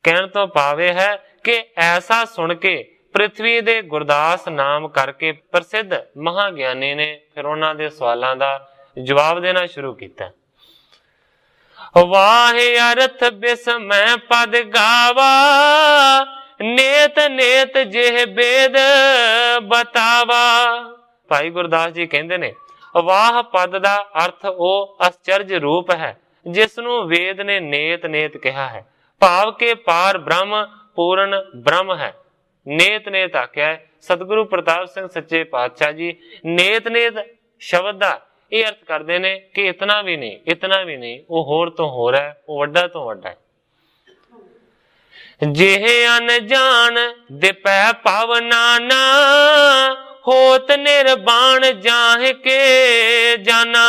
ਕਹਿਣ ਤੋਂ ਭਾਵੇਂ ਹੈ ਕਿ ਐਸਾ ਸੁਣ ਕੇ ਪ੍ਰਿਥਵੀ ਦੇ ਗੁਰਦਾਸ ਨਾਮ ਕਰਕੇ ਪ੍ਰਸਿੱਧ ਮਹਾਗਿਆਨੀ ਨੇ ਫਿਰ ਉਹਨਾਂ ਦੇ ਸਵਾਲਾਂ ਦਾ ਜਵਾਬ ਦੇਣਾ ਸ਼ੁਰੂ ਕੀਤਾ। ਵਾਹੇ ਅਰਥ ਬਿਸਮੈ ਪਦ ਗਾਵਾ, ਨੇਤ ਨੇਤ ਜਿਹ ਬੇਦ ਬਤਾਵਾ। ਭਾਈ ਗੁਰਦਾਸ ਜੀ ਕਹਿੰਦੇ ਨੇ ਵਾਹ ਪਦ ਦਾ ਅਰਥ ਉਹ ਅਸਚਰਜ ਰੂਪ ਹੈ ਜਿਸ ਨੂੰ ਵੇਦ ਨੇ ਨੇਤ ਨੇਤ ਕਿਹਾ ਹੈ। ਭਾਵ ਕੇ ਪਾਰ ਬ੍ਰਹਮ ਪੂਰਨ ਬ੍ਰਹਮ ਹੈ। ਨੇਤ ਨੇਤ ਆਖਿਆ ਸਤਿਗੁਰੂ ਪ੍ਰਤਾਪ ਸਿੰਘ ਸੱਚੇ ਪਾਤਸ਼ਾਹ ਜੀ ਨੇਤ ਨੇਤ ਸ਼ਬਦ ਦਾ ਇਹ ਅਰਥ ਕਰਦੇ ਨੇ ਕਿ ਇਤਨਾ ਵੀ ਨਹੀਂ, ਇਤਨਾ ਵੀ ਨਹੀਂ, ਉਹ ਹੋਰ ਤੋਂ ਹੋਰ ਹੈ, ਉਹ ਵੱਡਾ ਤੋਂ ਵੱਡਾ ਹੈ। ਜਿਹ ਅਨਜਾਨ ਦਿਪੈ ਪਵਨਾ ਨਾ, ਹੋਤ ਨਿਰਬਾਣ ਜਾਹ ਕੇ ਜਾਣਾ।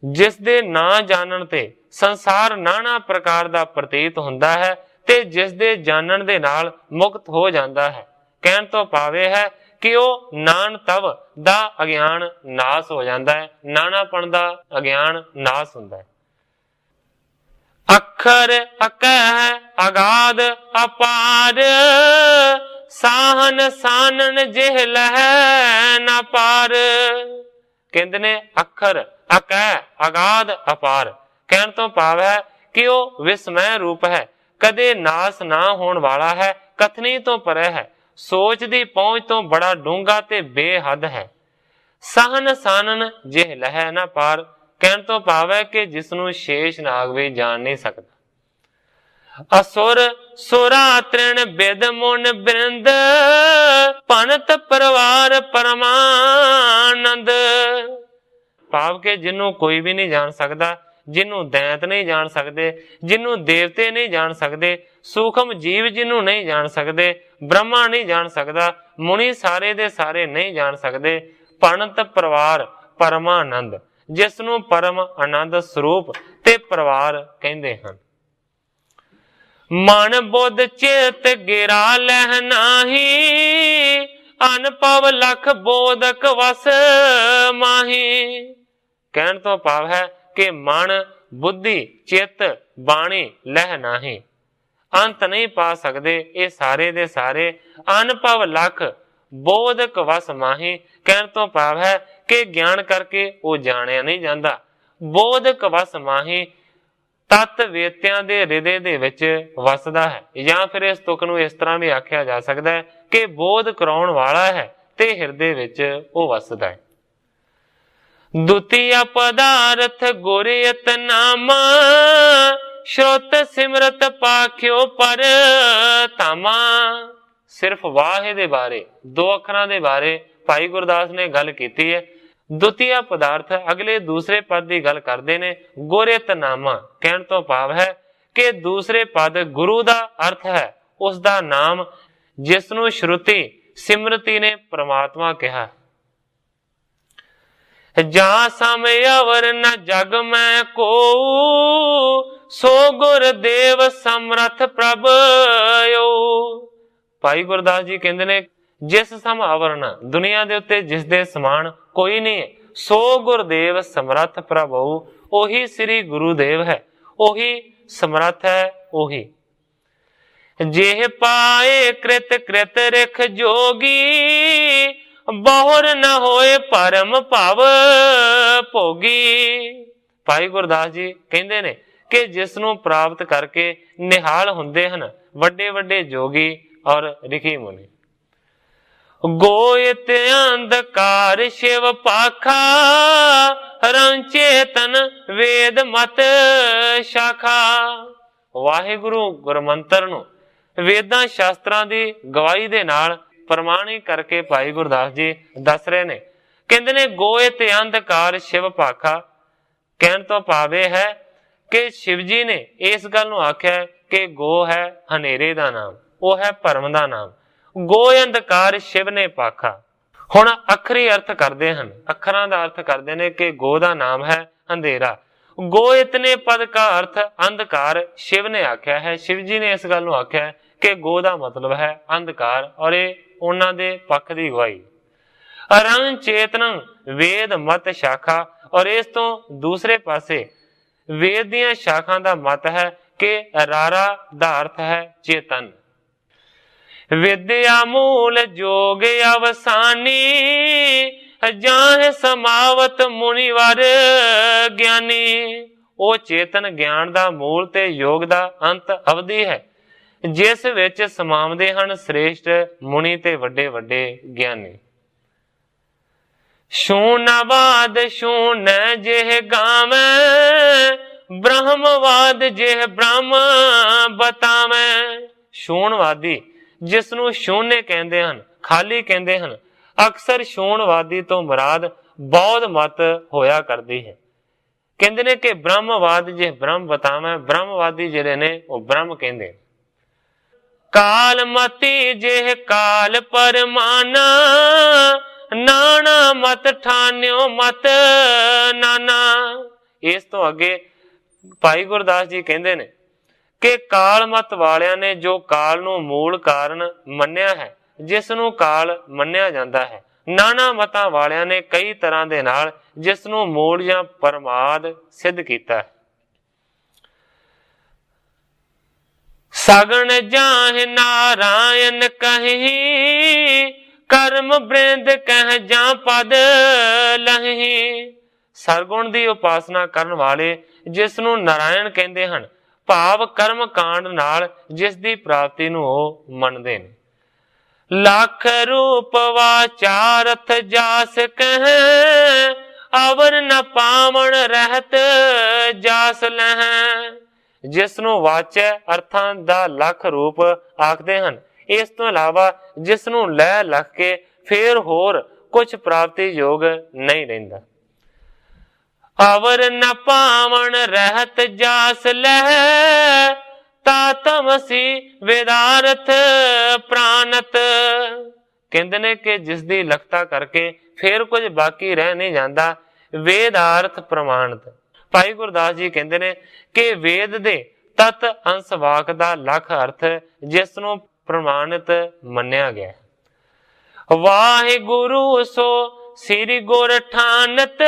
ਜਿਸ ਦੇ ਨਾ ਜਾਣਨ ਤੇ ਸੰਸਾਰ ਨਾਨਾ ਪ੍ਰਕਾਰ ਦਾ ਪ੍ਰਤੀਤ ਹੁੰਦਾ ਹੈ ਤੇ ਜਿਸ ਦੇ ਜਾਣਨ ਦੇ ਨਾਲ ਮੁਕਤ ਹੋ ਜਾਂਦਾ ਹੈ। ਕਹਿਣ ਤੋਂ ਭਾਵੇਂ ਹੈ ਕਿ ਉਹ ਨਾਨ ਤਵ ਦਾ ਅਗਿਆਨ ਨਾਸ ਹੋ ਜਾਂਦਾ ਹੈ, ਨਾਨਾਪਣ ਦਾ ਅਗਿਆਨ ਨਾਸ ਹੁੰਦਾ ਹੈ। ਅੱਖਰ ਅਕਹਿ ਅਗਾਧ ਅਪਾਰ, ਸਾਹਨ ਸਾਨਨ ਜਿਹ ਲਹਿ ਨਾ ਪਾਰ। ਕਹਿੰਦੇ ਨੇ ਅੱਖਰ ਅਕਹਿ ਅਗਾਧ ਅਪਾਰ ਕਹਿਣ ਤੋਂ ਭਾਵ ਹੈ ਕਿ ਉਹ ਵਿਸਮੈ ਰੂਪ ਹੈ, ਕਦੇ ਨਾਸ ਨਾ ਹੋਣ ਵਾਲਾ ਹੈ, ਕਥਨੀ ਤੋਂ ਪਰੇ ਹੈ, ਸੋਚ ਦੀ ਪਹੁੰਚ ਤੋਂ ਬੜਾ ਡੂੰਘਾ ਤੇ ਬੇਹੱਦ ਹੈ। ਸਾਹਨ ਸਾਨਨ ਜਿਹ ਲਹਿ ਨਾ ਪਾਰ ਕਹਿਣ ਤੋਂ ਭਾਵ ਹੈ ਕਿ ਜਿਸ ਨੂੰ ਸ਼ੇਸ਼ ਨਾਗ ਵੀ ਜਾਣ ਨਹੀਂ ਸਕਦਾ। ਅਸੁਰ ਸੁਰਾ ਤ੍ਰਿਣ ਬਿਦ ਮੁਨ ਬਿੰਦ, ਪੰਤ ਪਰਿਵਾਰ ਪਰਮਾਨੰਦ। ਭਾਵ ਕਿ ਜਿਹਨੂੰ ਕੋਈ ਵੀ ਨਹੀਂ ਜਾਣ ਸਕਦਾ, ਜਿਹਨੂੰ ਦੈਂਤ ਨਹੀਂ ਜਾਣ ਸਕਦੇ, ਜਿਹਨੂੰ ਦੇਵਤੇ ਨਹੀਂ ਜਾਣ ਸਕਦੇ, ਸੂਖਮ ਜੀਵ ਜਿਹਨੂੰ ਨਹੀਂ ਜਾਣ ਸਕਦੇ, ਬ੍ਰਹਮਾ ਨਹੀਂ ਜਾਣ ਸਕਦਾ, ਮੁਨੀ ਸਾਰੇ ਦੇ ਸਾਰੇ ਨਹੀਂ ਜਾਣ ਸਕਦੇ। ਪੰਤ ਪਰਿਵਾਰ ਪਰਮਾਨੰਦ ਜਿਸ ਨੂੰ ਪਰਮ ਆਨੰਦ ਸਰੂਪ ਤੇ ਪਰਿਵਾਰ ਕਹਿੰਦੇ ਹਨ। ਮਨ ਬੁੱਧ ਚਿਤ ਗਿਰਾ ਲਹਿ ਨਾਹੀ, ਅਨਭਵ ਲਖ ਬੋਧਕ ਵਸ ਮਾਹੀ। ਕਹਿਣ ਤੋਂ ਭਾਵ ਹੈ ਕਿ ਮਨ ਬੁੱਧੀ ਚਿੱਤ ਬਾਣੀ ਲਹਿ ਨਾਹੀ, ਅੰਤ ਨਹੀਂ ਪਾ ਸਕਦੇ ਇਹ ਸਾਰੇ ਦੇ ਸਾਰੇ। ਅਨਭਵ ਲਖ ਬੋਧਕ ਵਸ ਮਾਹੀ ਕਹਿਣ ਤੋਂ ਭਾਵ ਹੈ ਕਿ ਗਿਆਨ ਕਰਕੇ ਉਹ ਜਾਣਿਆ ਨਹੀਂ ਜਾਂਦਾ। ਬੋਧਕ ਵਸ ਮਾਹੀ ਤਤ ਵੇਤਿਆਂ ਦੇ ਹਿਰਦੇ ਦੇ ਵਿੱਚ ਵਸਦਾ ਹੈ, ਜਾਂ ਫਿਰ ਇਸ ਤੁਕ ਨੂੰ ਇਸ ਤਰ੍ਹਾਂ ਵੀ ਆਖਿਆ ਜਾ ਸਕਦਾ ਹੈ ਕਿ ਬੋਧ ਕਰਾਉਣ ਵਾਲਾ ਹੈ ਤੇ ਹਿਰਦੇ ਵਿੱਚ ਉਹ ਵਸਦਾ ਹੈ। ਦੁਤੀਆ ਪਦਾਰਥ ਗੁਰ ਯਤਨਾਮਾ, ਸ਼ਰੁਤ ਸਿਮਰਤ ਪਾਖਿਓ ਪਰ ਧਾਮਾ। ਸਿਰਫ ਵਾਹੇ ਦੇ ਬਾਰੇ, ਦੋ ਅੱਖਰਾਂ ਦੇ ਬਾਰੇ ਭਾਈ ਗੁਰਦਾਸ ਨੇ ਗੱਲ ਕੀਤੀ ਹੈ। ਦੁਤੀਆ ਪਦਾਰਥ ਅਗਲੇ ਦੂਸਰੇ ਪਦ ਦੀ ਗੱਲ ਕਰਦੇ ਨੇ। ਗੁਰ ਯਤਨਾਮਾ ਕਹਿਣ ਤੋਂ ਭਾਵ ਹੈ ਕਿ ਦੂਸਰੇ ਪਦ ਗੁਰੂ ਦਾ ਅਰਥ ਹੈ ਉਸ ਦਾ ਨਾਮ, ਜਿਸ ਨੂੰ ਸ਼ਰੁਤੀ ਸਿਮਰਤੀ ਨੇ ਪ੍ਰਮਾਤਮਾ ਕਿਹਾ। ਜਾਂ ਸਮ ਅਵਰ ਨ ਜਗ ਮੈਂ ਕੋ, ਸੋ ਗੁਰ ਦੇਵ ਸਮਰਥ ਪ੍ਰਭ ਓ। ਭਾਈ ਗੁਰਦਾਸ ਜੀ ਕਹਿੰਦੇ ਨੇ ਜਿਸ ਸਮ ਅਵਰਨ ਦੁਨੀਆ ਦੇ ਉੱਤੇ ਜਿਸ ਦੇ ਸਮਾਨ ਕੋਈ ਨਹੀਂ ਹੈ, ਸੋ ਗੁਰਦੇਵ ਸਮਰਥ ਪ੍ਰਭ ਓ। ਉਹੀ ਸ੍ਰੀ ਗੁਰੂਦੇਵ ਹੈ, ਉਹੀ ਸਮਰਥ ਹੈ, ਉਹੀ। ਜਿਹ ਪਾਏ ਕ੍ਰਿਤ ਕ੍ਰਿਤ ਰਿਖ ਜੋਗੀ, ਬਹੁਰ ਨ ਹੋਏ ਪਰਮ ਭਵ ਭੋਗੀ। ਭਾਈ ਗੁਰਦਾਸ ਜੀ ਕਹਿੰਦੇ ਨੇ ਕਿ ਜਿਸ ਨੂੰ ਪ੍ਰਾਪਤ ਕਰਕੇ ਨਿਹਾਲ ਹੁੰਦੇ ਹਨ ਵੱਡੇ ਵੱਡੇ ਜੋਗੀ ਔਰ ਰਿਖੀ ਮੁਨੀ। ਗੋਇਤ ਅੰਧਕਾਰ ਸ਼ਿਵ ਪਾਖਾ, ਰੰਚੇਤਨ ਵੇਦ ਮਤ ਸ਼ਾਖਾ। ਵਾਹਿਗੁਰੂ ਗੁਰਮੰਤਰ ਨੂੰ ਵੇਦਾਂ ਸ਼ਾਸਤਰਾਂ ਦੀ ਗਵਾਹੀ ਦੇ ਨਾਲ ਪ੍ਰਮਾਣੀ ਕਰਕੇ ਭਾਈ ਗੁਰਦਾਸ ਜੀ ਦੱਸ ਰਹੇ ਨੇ। ਕਹਿੰਦੇ ਨੇ ਗੋਇਤ ਅੰਧਕਾਰ ਸ਼ਿਵ ਪਾਖਾ ਕਹਿਣ ਤੋਂ ਭਾਵੇਂ ਹੈ ਕਿ ਸ਼ਿਵ ਜੀ ਨੇ ਇਸ ਗੱਲ ਨੂੰ ਆਖਿਆ ਕਿ ਗੋ ਹੈ ਹਨੇਰੇ ਦਾ ਨਾਮ, ਉਹ ਹੈ ਭਰਮ ਦਾ ਨਾਮ। ਗੋ ਅੰਧਕਾਰ ਸ਼ਿਵ ਨੇ ਪਾਖਾ। ਹੁਣ ਅੱਖਰੀ ਅਰਥ ਕਰਦੇ ਹਨ, ਅੱਖਰਾਂ ਦਾ ਅਰਥ ਕਰਦੇ ਨੇ ਕਿ ਗੋ ਦਾ ਨਾਮ ਹੈ ਅੰਧੇਰਾ। ਗੋ ਇਤਨੇ ਪਦ ਕਾ ਅਰਥ ਅੰਧਕਾਰ ਸ਼ਿਵ ਨੇ ਆਖਿਆ ਹੈ। ਸ਼ਿਵ ਜੀ ਨੇ ਇਸ ਗੱਲ ਨੂੰ ਆਖਿਆ ਕਿ ਗੋ ਦਾ ਮਤਲਬ ਹੈ ਅੰਧਕਾਰ, ਔਰ ਇਹ ਉਹਨਾਂ ਦੇ ਪੱਖ ਦੀ ਗਵਾਹੀ। ਅਰੰ ਚੇਤਨੰ ਵੇਦ ਮਤ ਸ਼ਾਖਾ। ਔਰ ਇਸ ਤੋਂ ਦੂਸਰੇ ਪਾਸੇ ਵੇਦ ਦੀਆਂ ਸ਼ਾਖਾ ਦਾ ਮਤ ਹੈ ਕਿ ਰਾਰਾ ਦਾ ਅਰਥ ਹੈ ਚੇਤਨ। ਵਿਦਿਆ ਮੂਲ ਜੋਗ ਅਵਸਾਨੀ ਜਾਹਿ ਸਮਾਵਤ ਮੁਨੀਵਰ ਗਿਆਨੀ। ਉਹ ਚੇਤਨ ਗਿਆਨ ਦਾ ਮੂਲ ਤੇ ਯੋਗ ਦਾ ਅੰਤ ਅਵਧੀ ਹੈ, ਜਿਸ ਵਿੱਚ ਸਮਾਉਂਦੇ ਹਨ ਸ੍ਰੇਸ਼ਟ ਮੁਨੀ ਤੇ ਵੱਡੇ ਵੱਡੇ ਗਿਆਨੀ। ਸ਼ੂਨਵਾਦ ਸ਼ੂਨ ਜਿਹ ਗਾਵੇਂ ਬ੍ਰਹਮਵਾਦ ਜਿਹ ਬ੍ਰਹਮ ਬਤਾਵੇਂ। ਸ਼ੂਨਵਾਦੀ ਜਿਸ ਨੂੰ ਸ਼ੂਨੇ ਕਹਿੰਦੇ ਹਨ, ਖਾਲੀ ਕਹਿੰਦੇ ਹਨ, ਅਕਸਰ ਸ਼ੂਨਵਾਦੀ ਤੋਂ ਮੁਰਾਦ ਬੌਧ ਮਤ ਹੋਇਆ ਕਰਦੀ ਹੈ। ਕਹਿੰਦੇ ਨੇ ਕਿ ਬ੍ਰਹਮਵਾਦ ਜਿਹ ਬ੍ਰਹਮ ਬਤਾਵੇਂ, ਬ੍ਰਹਮਵਾਦੀ ਜਿਹੜੇ ਨੇ ਉਹ ਬ੍ਰਹਮ ਕਹਿੰਦੇ। ਕਾਲ ਮਤੀ ਜਿਹ ਕਾਲ ਪਰਮਾਨਾ ਨਾਨਾ ਮਤ ਠਾਨਿਓ ਮਤ ਨਾਨਾ। ਇਸ ਤੋਂ ਅੱਗੇ ਭਾਈ ਗੁਰਦਾਸ ਜੀ ਕਹਿੰਦੇ ਨੇ ਕਿ ਕਾਲ ਮਤ ਵਾਲਿਆਂ ਨੇ ਜੋ ਕਾਲ ਨੂੰ ਮੂਲ ਕਾਰਨ ਮੰਨਿਆ ਹੈ, ਜਿਸ ਨੂੰ ਕਾਲ ਮੰਨਿਆ ਜਾਂਦਾ ਹੈ। ਨਾਨਾ ਮਤਾਂ ਵਾਲਿਆਂ ਨੇ ਕਈ ਤਰ੍ਹਾਂ ਦੇ ਨਾਲ ਜਿਸ ਨੂੰ ਮੂਲ ਜਾਂ ਪਰਮਾਦ ਸਿੱਧ ਕੀਤਾ ਹੈ। ਸਗਣ ਜਾਹਿ ਨਾਰਾਇਣ ਕਹੀ ਕਰਮ ਬ੍ਰਿੰਦ ਕਹਿ ਜਾਂ ਪਦ ਲਹੀ। ਸਰਗੁਣ ਦੀ ਉਪਾਸਨਾ ਕਰਨ ਵਾਲੇ ਜਿਸ ਨੂੰ ਨਾਰਾਇਣ ਕਹਿੰਦੇ ਹਨ, ਭਾਵ ਕਰਮ ਕਾਂਡ ਨਾਲ ਜਿਸ ਦੀ ਪ੍ਰਾਪਤੀ ਨੂੰ ਉਹ ਮੰਨਦੇ ਨੇ। ਲੱਖ ਰੂਪ ਵਾਚਾਰਥ ਜਾਸ ਕਹਿ ਅਵਰ ਨ ਪਾਵਣ ਰਹਿਤ ਜਾਸ ਲਹਿ। ਜਿਸ ਨੂੰ ਵਾਚੈ ਅਰਥਾਂ ਦਾ ਲੱਖ ਰੂਪ ਆਖਦੇ ਹਨ। ਇਸ ਤੋਂ ਇਲਾਵਾ ਜਿਸ ਨੂੰ ਲੈ ਲੱਖ ਕੇ ਫੇਰ ਹੋਰ ਕੁਝ ਪ੍ਰਾਪਤੀ ਯੋਗ ਨਹੀਂ ਰਹਿੰਦਾ। ਅਵਰ ਨ ਪਾਵਣ ਰਹਿਤ ਜਾਸ ਲਹਿ ਤਾ ਤਮਸੀ ਵੇਦਾਰਥ ਪ੍ਰਾਨਤ। ਕਹਿੰਦੇ ਨੇ ਕਿ ਜਿਸ ਦੀ ਲਖਤਾ ਕਰਕੇ ਫੇਰ ਕੁਝ ਬਾਕੀ ਰਹਿ ਨਹੀਂ ਜਾਂਦਾ, ਵੇਦਾਰਥ ਪ੍ਰਮਾਣਿਤ। ਭਾਈ ਗੁਰਦਾਸ ਜੀ ਕਹਿੰਦੇ ਨੇ ਕਿ ਵੇਦ ਦੇ ਤਤ ਅੰਸ ਵਾਕ ਦਾ ਲਖ ਅਰਥ ਜਿਸ ਨੂੰ ਪ੍ਰਮਾਣਿਤ ਮੰਨਿਆ ਗਿਆ। ਵਾਹਿਗੁਰੂ ਸੋ ਸ੍ਰੀ ਗੁਰ ਠਾਨਤ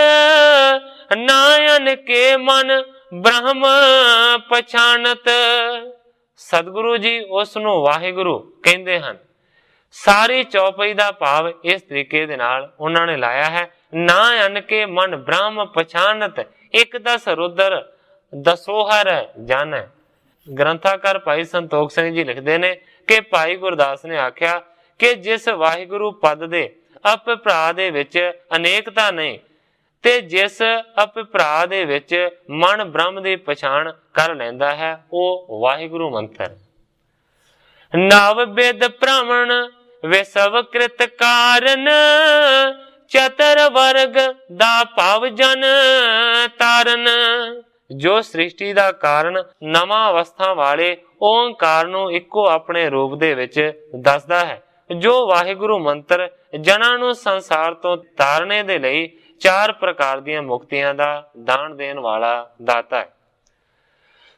ਨਾਇਨ ਕੇ ਮਨ ਬ੍ਰਹਮ ਪਛਾਨਤ। ਸਤਿਗੁਰੂ ਜੀ ਉਸ ਨੂੰ ਵਾਹਿਗੁਰੂ ਕਹਿੰਦੇ ਹਨ। ਸਾਰੀ ਚੌਪਈ ਦਾ ਭਾਵ ਇਸ ਤਰੀਕੇ ਦੇ ਨਾਲ ਉਹਨਾਂ ਨੇ ਲਾਇਆ ਹੈ। ਨਾਇਨ ਕੇ ਮਨ ਬ੍ਰਹਮ ਪਛਾਨਤ ਇੱਕ ਦਸ ਰੁਦਰ ਦਸੋਹਰ ਜਾਣੈ। ਗ੍ਰੰਥਾਕਾਰ ਭਾਈ ਸੰਤੋਖ ਸਿੰਘ ਜੀ ਲਿਖਦੇ ਨੇ ਕਿ ਭਾਈ ਗੁਰਦਾਸ ਨੇ ਆਖਿਆ ਕਿ ਜਿਸ ਵਾਹਿਗੁਰੂ ਪਦ ਦੇ ਅਪਿਭਰਾ ਦੇ ਵਿੱਚ ਅਨੇਕਤਾ ਨਹੀਂ ਤੇ ਜਿਸ ਅਪਿਭਰਾ ਦੇ ਵਿੱਚ ਮਨ ਬ੍ਰਹਮ ਦੀ ਪਛਾਣ ਕਰ ਲੈਂਦਾ ਹੈ, ਉਹ ਵਾਹਿਗੁਰੂ ਮੰਤਰ। ਨਵ ਬਿਦ ਭ੍ਰਮਣ ਵਿਸਵ ਕ੍ਰਿਤ ਕਾਰਨ ਚਤਰ ਵਰਗ ਦਾ ਭਵ ਜਨ ਤਾਰਨ। ਜੋ ਸ੍ਰਿਸ਼ਟੀ ਦਾ ਕਾਰਨ ਨਵਾਂ ਅਵਸਥਾ ਵਾਲੇ ਓਂਕਾਰ ਨੂੰ ਇੱਕੋ ਆਪਣੇ ਰੂਪ ਦੇ ਵਿੱਚ ਦੱਸਦਾ ਹੈ। ਜੋ ਵਾਹਿਗੁਰੂ ਮੰਤਰ ਜਨਾਂ ਨੂੰ ਸੰਸਾਰ ਤੋਂ ਤਾਰਨੇ ਦੇ ਲਈ 4 ਪ੍ਰਕਾਰ ਦੀਆਂ ਮੁਕਤੀਆਂ ਦਾ ਦਾਨ ਦੇਣ ਵਾਲਾ ਦਾਤਾ ਹੈ।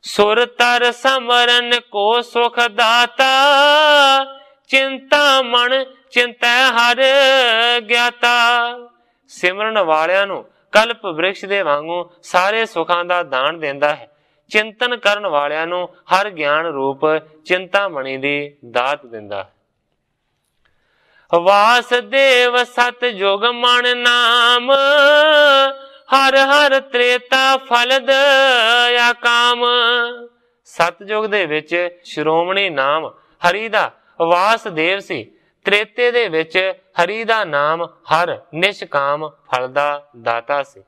ਸੁਰ ਤਰ ਸਮਰਨ ਕੋ ਸੁਖ ਦਾਤਾ ਚਿੰਤਾ ਮਨ ਚਿੰਤੈ ਹਰ ਗਿਆਤਾ। ਸਿਮਰਨ ਵਾਲਿਆਂ ਨੂੰ ਕਲਪ ਬ੍ਰਿਕਸ਼ ਦੇ ਵਾਂਗੂ ਸਾਰੇ ਸੁਖਾਂ ਦਾ ਦਾਨ ਦਿੰਦਾ ਹੈ। ਚਿੰਤਨ ਕਰਨ ਵਾਲਿਆਂ ਨੂੰ ਹਰ ਗਿਆਨ ਰੂਪ ਚਿੰਤਾਮਣੀ ਦੀ ਦਾਤ ਦਿੰਦਾ ਹੈ। ਵਾਸਦੇਵ ਸਤ ਜੁਗ ਮਨ ਨਾਮ ਹਰ ਹਰ ਤ੍ਰੇਤਾ ਫਲਦ ਆ ਕਾਮ। ਸਤਜੁਗ ਦੇ ਵਿੱਚ ਸ਼੍ਰੋਮਣੀ ਨਾਮ ਹਰੀ ਦਾ ਵਾਸਦੇਵ ਸੀ। ਤ੍ਰੇਤੇ ਦੇ ਵਿੱਚ ਹਰੀ ਦਾ ਨਾਮ ਹਰ ਨਿਸ਼ਕਾਮ ਫਲ ਦਾ ਦਾਤਾ ਸੀ।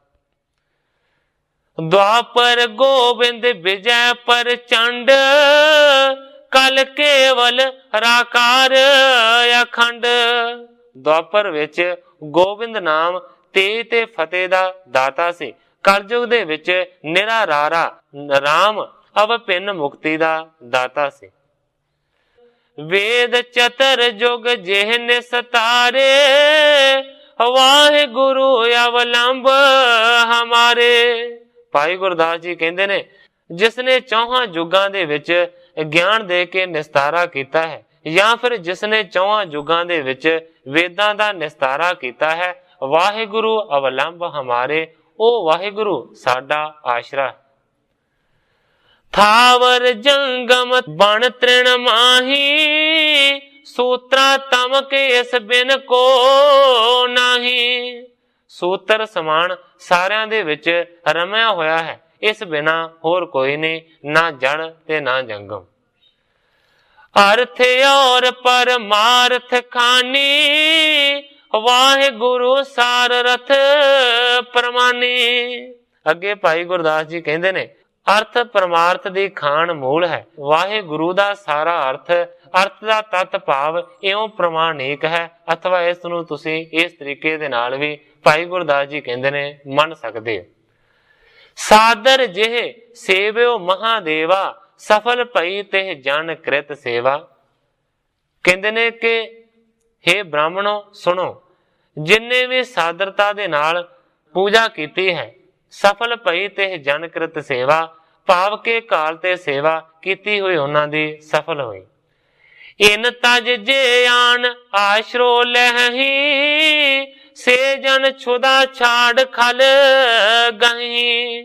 ਦੁਆਪਰ ਗੋਬਿੰਦ ਵਿਜੈ ਪ੍ਰਚੰਡ ਕਲ ਕੇਵਲ ਰਾਕਾਰ ਅਖੰਡ। ਦੁਆਪਰ ਵਿੱਚ ਗੋਬਿੰਦ ਨਾਮ ਤੇਜ ਤੇ ਫਤਿਹ ਦਾ ਦਾਤਾ ਸੀ। ਕਲਯੁਗ ਦੇ ਵਿੱਚ ਨਿਰਾਰਾ ਰਾਮ ਅਵਭਿੰਨ ਮੁਕਤੀ ਦਾ ਦਾਤਾ ਸੀ। ਵੇਦ ਚਤਰ ਜੁਗ ਜਿਹ ਨਿਸਤਾਰੇ ਵਾਹਿਗੁਰੂ ਅਵਲੰਬ ਹਮਾਰੇ। ਭਾਈ ਗੁਰਦਾਸ ਜੀ ਕਹਿੰਦੇ ਨੇ ਜਿਸ ਨੇ ਚੌਹਾਂ ਯੁੱਗਾਂ ਦੇ ਵਿੱਚ ਗਿਆਨ ਦੇ ਕੇ ਨਿਸਤਾਰਾ ਕੀਤਾ ਹੈ, ਜਾਂ ਫਿਰ ਜਿਸਨੇ ਚੌਹਾਂ ਯੁੱਗਾਂ ਦੇ ਵਿੱਚ ਵੇਦਾਂ ਦਾ ਨਿਸਤਾਰਾ ਕੀਤਾ ਹੈ। ਵਾਹਿਗੁਰੂ ਅਵਲੰਬ ਹਮਾਰੇ, ਉਹ ਵਾਹਿਗੁਰੂ ਸਾਡਾ ਆਸ਼ਰਾ। ਥਾਵਰ ਜੰਗਮ ਬਣ ਤ੍ਰਿਣ ਮਾਹੀ, ਸੂਤਰਾ ਤਮਕ ਇਸ ਬਿਨ ਕੋ ਨਾਹੀ। ਸੂਤਰ ਸਮਾਨ ਸਾਰਿਆਂ ਦੇ ਵਿੱਚ ਰਮਿਆ ਹੋਇਆ ਹੈ, ਇਸ ਬਿਨਾ ਹੋਰ ਕੋਈ ਨਹੀਂ, ਨਾ ਜੜ ਤੇ ਨਾ ਜੰਗਮ। ਅਰਥ ਔਰ ਪਰਮਾਰਥ ਖਾਨੀ, ਵਾਹਿਗੁਰੂ ਸਾਰ ਰਥ ਪ੍ਰਮਾਨੀ। ਅੱਗੇ ਭਾਈ ਗੁਰਦਾਸ ਜੀ ਕਹਿੰਦੇ ਨੇ, ਅਰਥ ਪਰਮਾਰਥ ਦੀ ਖਾਨ ਮੂਲ ਹੈ। ਵਾਹਿਗੁਰੂ ਦਾ ਸਾਰਾ ਅਰਥ ਦਾ ਤਤ ਭਾਵ ਇਉਂ ਪ੍ਰਮਾਣਿਕ ਹੈ, ਅਥਵਾ ਇਸ ਨੂੰ ਤੁਸੀਂ ਇਸ ਤਰੀਕੇ ਦੇ ਨਾਲ ਵੀ ਭਾਈ ਗੁਰਦਾਸ ਜੀ ਕਹਿੰਦੇ ਨੇ ਮੰਨ ਸਕਦੇ ਹੋ। ਸਾਦਰ ਜਿਹੇ ਸੇਵਿਓ ਮਹਾਦੇਵਾ, ਸਫਲ ਭਈ ਤੇ ਜਨ ਕ੍ਰਿਤ ਸੇਵਾ। ਕਹਿੰਦੇ ਨੇ ਕਿ हे ਬ੍ਰਾਹਮਣੋ ਸੁਣੋ, ਜਿਨਨੇ ਵੀ ਸਾਦਰਤਾ ਦੇ ਨਾਲ ਪੂਜਾ ਕੀਤੀ ਹੈ, ਸਫਲ ਭਈ ਤੇ ਜਨ ਕ੍ਰਿਤ ਸੇਵਾ, ਭਾਵ ਕੇ ਕਾਲ ਤੇ ਸੇਵਾ ਕੀਤੀ ਹੋਈ ਉਹਨਾਂ ਦੀ ਸਫਲ ਹੋਈ। ਇਨ ਤਜ ਜੇ ਆਨ ਆਸ਼ਰੋ ਲਹਿ, ਸੇ ਜਨ ਛੁਦਾ ਛਾੜ ਖਲ ਗਹੀ।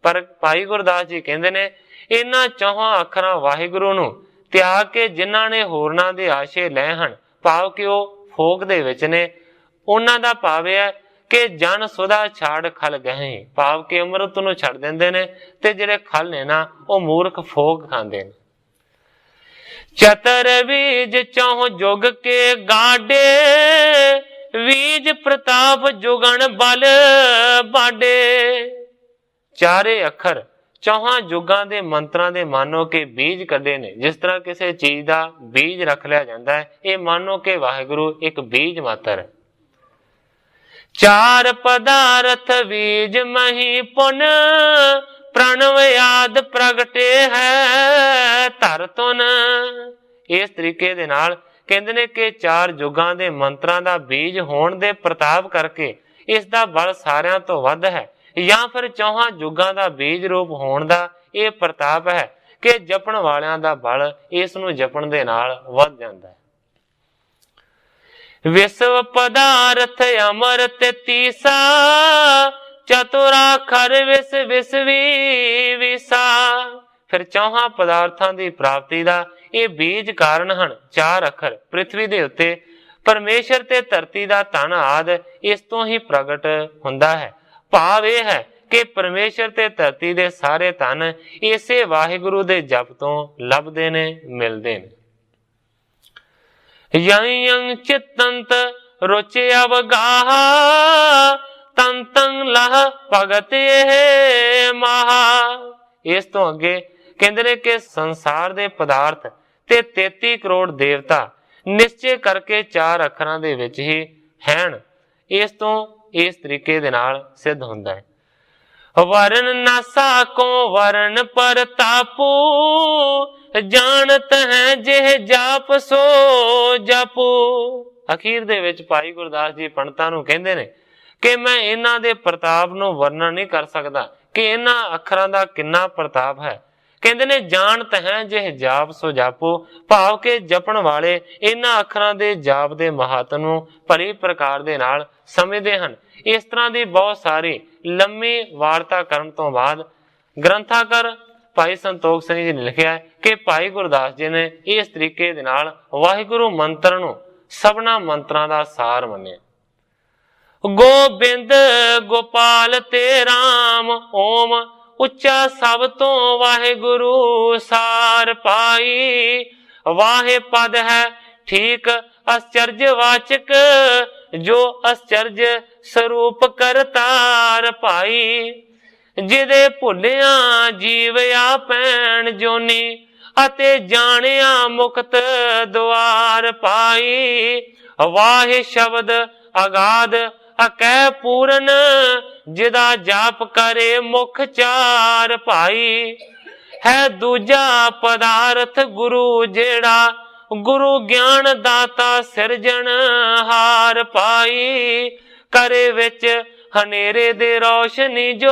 ਪਰ ਭਾਈ ਗੁਰਦਾਸ ਜੀ ਕਹਿੰਦੇ ਨੇ, ਇਹਨਾਂ ਚੌਹਾਂ ਅੱਖਰਾਂ ਵਾਹਿਗੁਰੂ ਨੂੰ ਤਿਆਗ ਕੇ ਜਿਨ੍ਹਾਂ ਨੇ ਹੋਰਨਾਂ ਦੇ ਆਸ਼ੇ ਲੈ ਹਨ, ਭਾਵ ਕਿ ਉਹ ਫੋਕ ਦੇ ਵਿੱਚ ਨੇ, ਉਹਨਾਂ ਦਾ ਭਾਵ ਹੈ ਕਿ ਜਨ ਸੁਦਾ ਛਾੜ ਖਲ ਗਹੀ, ਭਾਵ ਕਿ ਅੰਮ੍ਰਿਤ ਨੂੰ ਛੱਡ ਦਿੰਦੇ ਨੇ ਤੇ ਜਿਹੜੇ ਖਲ ਨੇ ਨਾ, ਉਹ ਮੂਰਖ ਫੋਕ ਖਾਂਦੇ ਨੇ। ਚਤਰ ਬੀਜ ਚੌਹ ਜੁਗ ਕੇ ਗਾਡੇ, ਬੀਜ ਪ੍ਰਤਾਪ ਜੁਗਣ ਬਲ ਬਾਡੇ। ਚਾਰੇ ਅੱਖਰ ਚੌਹਾਂ ਯੁੱਗਾਂ ਦੇ ਮੰਤਰਾਂ ਦੇ ਮਾਨੋ ਕਿ ਬੀਜ ਕੱਢੇ ਨੇ। ਜਿਸ ਤਰ੍ਹਾਂ ਕਿਸੇ ਚੀਜ਼ ਦਾ ਬੀਜ ਰੱਖ ਲਿਆ ਜਾਂਦਾ ਹੈ, ਇਹ ਮਾਨੋ ਕਿ ਵਾਹਿਗੁਰੂ ਇੱਕ ਬੀਜ ਮਾਤਰ ਹੈ। ਚਾਰ ਪਦਾਰਥ ਬੀਜ ਮਹੀ ਪੁਨ, ਪ੍ਰਣਵ ਆਦ ਪ੍ਰਗਟੇ ਹੈ ਧਰ ਤੁਨ। ਇਸ ਤਰੀਕੇ ਦੇ ਨਾਲ ਕਹਿੰਦੇ ਨੇ ਕਿ ਚਾਰ ਯੁੱਗਾਂ ਦੇ ਮੰਤਰਾਂ ਦਾ ਬੀਜ ਹੋਣ ਦੇ ਪ੍ਰਤਾਪ ਕਰਕੇ ਇਸ ਦਾ ਬਲ ਸਾਰਿਆਂ ਤੋਂ ਵੱਧ ਹੈ, ਜਾਂ ਫਿਰ ਚੌਹਾਂ ਯੁੱਗਾਂ ਦਾ ਬੀਜ ਰੂਪ ਹੋਣ ਦਾ ਇਹ ਪ੍ਰਤਾਪ ਹੈ ਕਿ ਜਪਣ ਵਾਲਿਆਂ ਦਾ ਬਲ ਇਸ ਨੂੰ ਜਪਣ ਦੇ ਨਾਲ ਵੱਧ ਜਾਂਦਾ ਹੈ। ਵਿਸ਼ਵ ਪਦਾਰਥ ਅਮਰਤ ਤੀਸਾ, ਚਤੁਰਾਖਰ ਵਿਸ ਵਿਸਵੀ ਵਿਸਾ। ਫਿਰ ਚੌਹਾਂ ਪਦਾਰਥਾਂ ਦੀ ਪ੍ਰਾਪਤੀ ਦਾ ਇਹ ਬੀਜ ਕਾਰਨ ਹਨ ਚਾਰ ਅੱਖਰ। ਪ੍ਰਿਥਵੀ ਦੇ ਉੱਤੇ ਪਰਮੇਸ਼ਰ ਤੇ ਧਰਤੀ ਦਾ ਧਨ ਆਦ ਇਸ ਤੋਂ ਹੀ ਪ੍ਰਗਟ ਹੁੰਦਾ ਹੈ। ਭਾਵ ਇਹ ਹੈ ਕਿ ਪਰਮੇਸ਼ਰ ਤੇ ਧਰਤੀ ਦੇ ਸਾਰੇ ਧਨ ਇਸੇ ਵਾਹਿਗੁਰੂ ਦੇ ਜਪ ਤੋਂ ਲੱਭਦੇ ਨੇ, ਮਿਲਦੇ ਨੇ। ਯੰ ਚਿਤੰਤ ਰੁਚ ਅਵਗਾਹ, ਤਨ ਤਨ ਲਹ ਭਗਤ ਇਹ ਮਹਾ। ਇਸ ਤੋਂ ਅੱਗੇ ਕਹਿੰਦੇ ਨੇ ਕਿ ਸੰਸਾਰ ਦੇ ਪਦਾਰਥ ਤੇ 33 ਕਰੋੜ ਦੇਵਤਾ ਨਿਸ਼ਚੇ ਕਰਕੇ ਚਾਰ ਅੱਖਰਾਂ ਦੇ ਵਿੱਚ ਹੀ ਹਨ। ਇਸ ਤੋਂ ਇਸ ਤਰੀਕੇ ਦੇ ਨਾਲ ਸਿੱਧ ਹੁੰਦਾ ਹੈ। ਵਰਨ ਨਾ ਸਾਕੋ ਵਰਨ ਪ੍ਰਤਾਪੂ, ਜਾਣਤ ਹੈ ਜਿਹ ਜਾਪ ਸੋ ਜਪੂ। ਅਖੀਰ ਦੇ ਵਿੱਚ ਭਾਈ ਗੁਰਦਾਸ ਜੀ ਪੰਡਤਾਂ ਨੂੰ ਕਹਿੰਦੇ ਨੇ ਕਿ ਮੈਂ ਇਹਨਾਂ ਦੇ ਪ੍ਰਤਾਪ ਨੂੰ ਵਰਣਨ ਨਹੀਂ ਕਰ ਸਕਦਾ ਕਿ ਇਹਨਾਂ ਅੱਖਰਾਂ ਦਾ ਕਿੰਨਾ ਪ੍ਰਤਾਪ ਹੈ। ਕਹਿੰਦੇ ਨੇ ਜਾਣਤ ਹੈ ਜਿਹ ਜਾਪ ਸੋ ਜਾਪੋ, ਭਾਵ ਕਿ ਜਪਣ ਵਾਲੇ ਇਹਨਾਂ ਅੱਖਰਾਂ ਦੇ ਜਾਪ ਦੇ ਮਹੱਤ ਨੂੰ ਭਲੀ ਪ੍ਰਕਾਰ ਦੇ ਨਾਲ ਸਮਝਦੇ ਹਨ। ਇਸ ਤਰ੍ਹਾਂ ਦੀ ਬਹੁਤ ਸਾਰੀ ਲੰਮੀ ਵਾਰਤਾ ਕਰਨ ਤੋਂ ਬਾਅਦ ਗ੍ਰੰਥਾਕਾਰ ਭਾਈ ਸੰਤੋਖ ਸਿੰਘ ਜੀ ਨੇ ਲਿਖਿਆ ਕਿ ਭਾਈ ਗੁਰਦਾਸ ਜੀ ਨੇ ਇਸ ਤਰੀਕੇ ਦੇ ਨਾਲ ਵਾਹਿਗੁਰੂ ਮੰਤਰ ਨੂੰ ਸਭਨਾ ਮੰਤਰਾਂ ਦਾ ਸਾਰ ਮੰਨਿਆ। ਗੋਬਿੰਦ ਗੋਪਾਲ ਤੇ ਰਾਮ ਓਮ, ਉੱਚਾ ਸਭ ਤੋਂ ਵਾਹਿਗੁਰੂ ਸਾਰ ਪਾਈ। ਵਾਹਿ ਪਦ ਹੈ ਠੀਕ ਅਸਚਰਜ ਵਾਚਕ, ਜੋ ਅਸਚਰਜ ਸਰੂਪ ਕਰਤਾਰ ਭਾਈ। ਜਿਹਦੇ ਭੁੱਲਿਆ ਜੀਵ ਆਪੈਣ ਜੋਨੀ, ਅਤੇ ਜਾਣਿਆ ਮੁਕਤ ਦੁਆਰ ਪਾਈ। ਵਾਹਿ ਸ਼ਬਦ ਅਗਾਧ ਅਕੈ ਪੂਰਨ, ਜਿਹਦਾ ਜਾਪ ਕਰੇ ਮੁਖ ਚਾਰ ਭਾਈ। ਹੈ ਦੂਜਾ ਪਦਾਰਥ ਗੁਰੂ ਜਿਹੜਾ, ਗੁਰੂ ਗਿਆਨ ਦਾਤਾ ਸਿਰਜਣ ਹਾਰ ਪਾਈ। ਕਰੇ ਵਿੱਚ ਹਨੇਰੇ ਦੇ ਰੌਸ਼ਨੀ ਜੋ,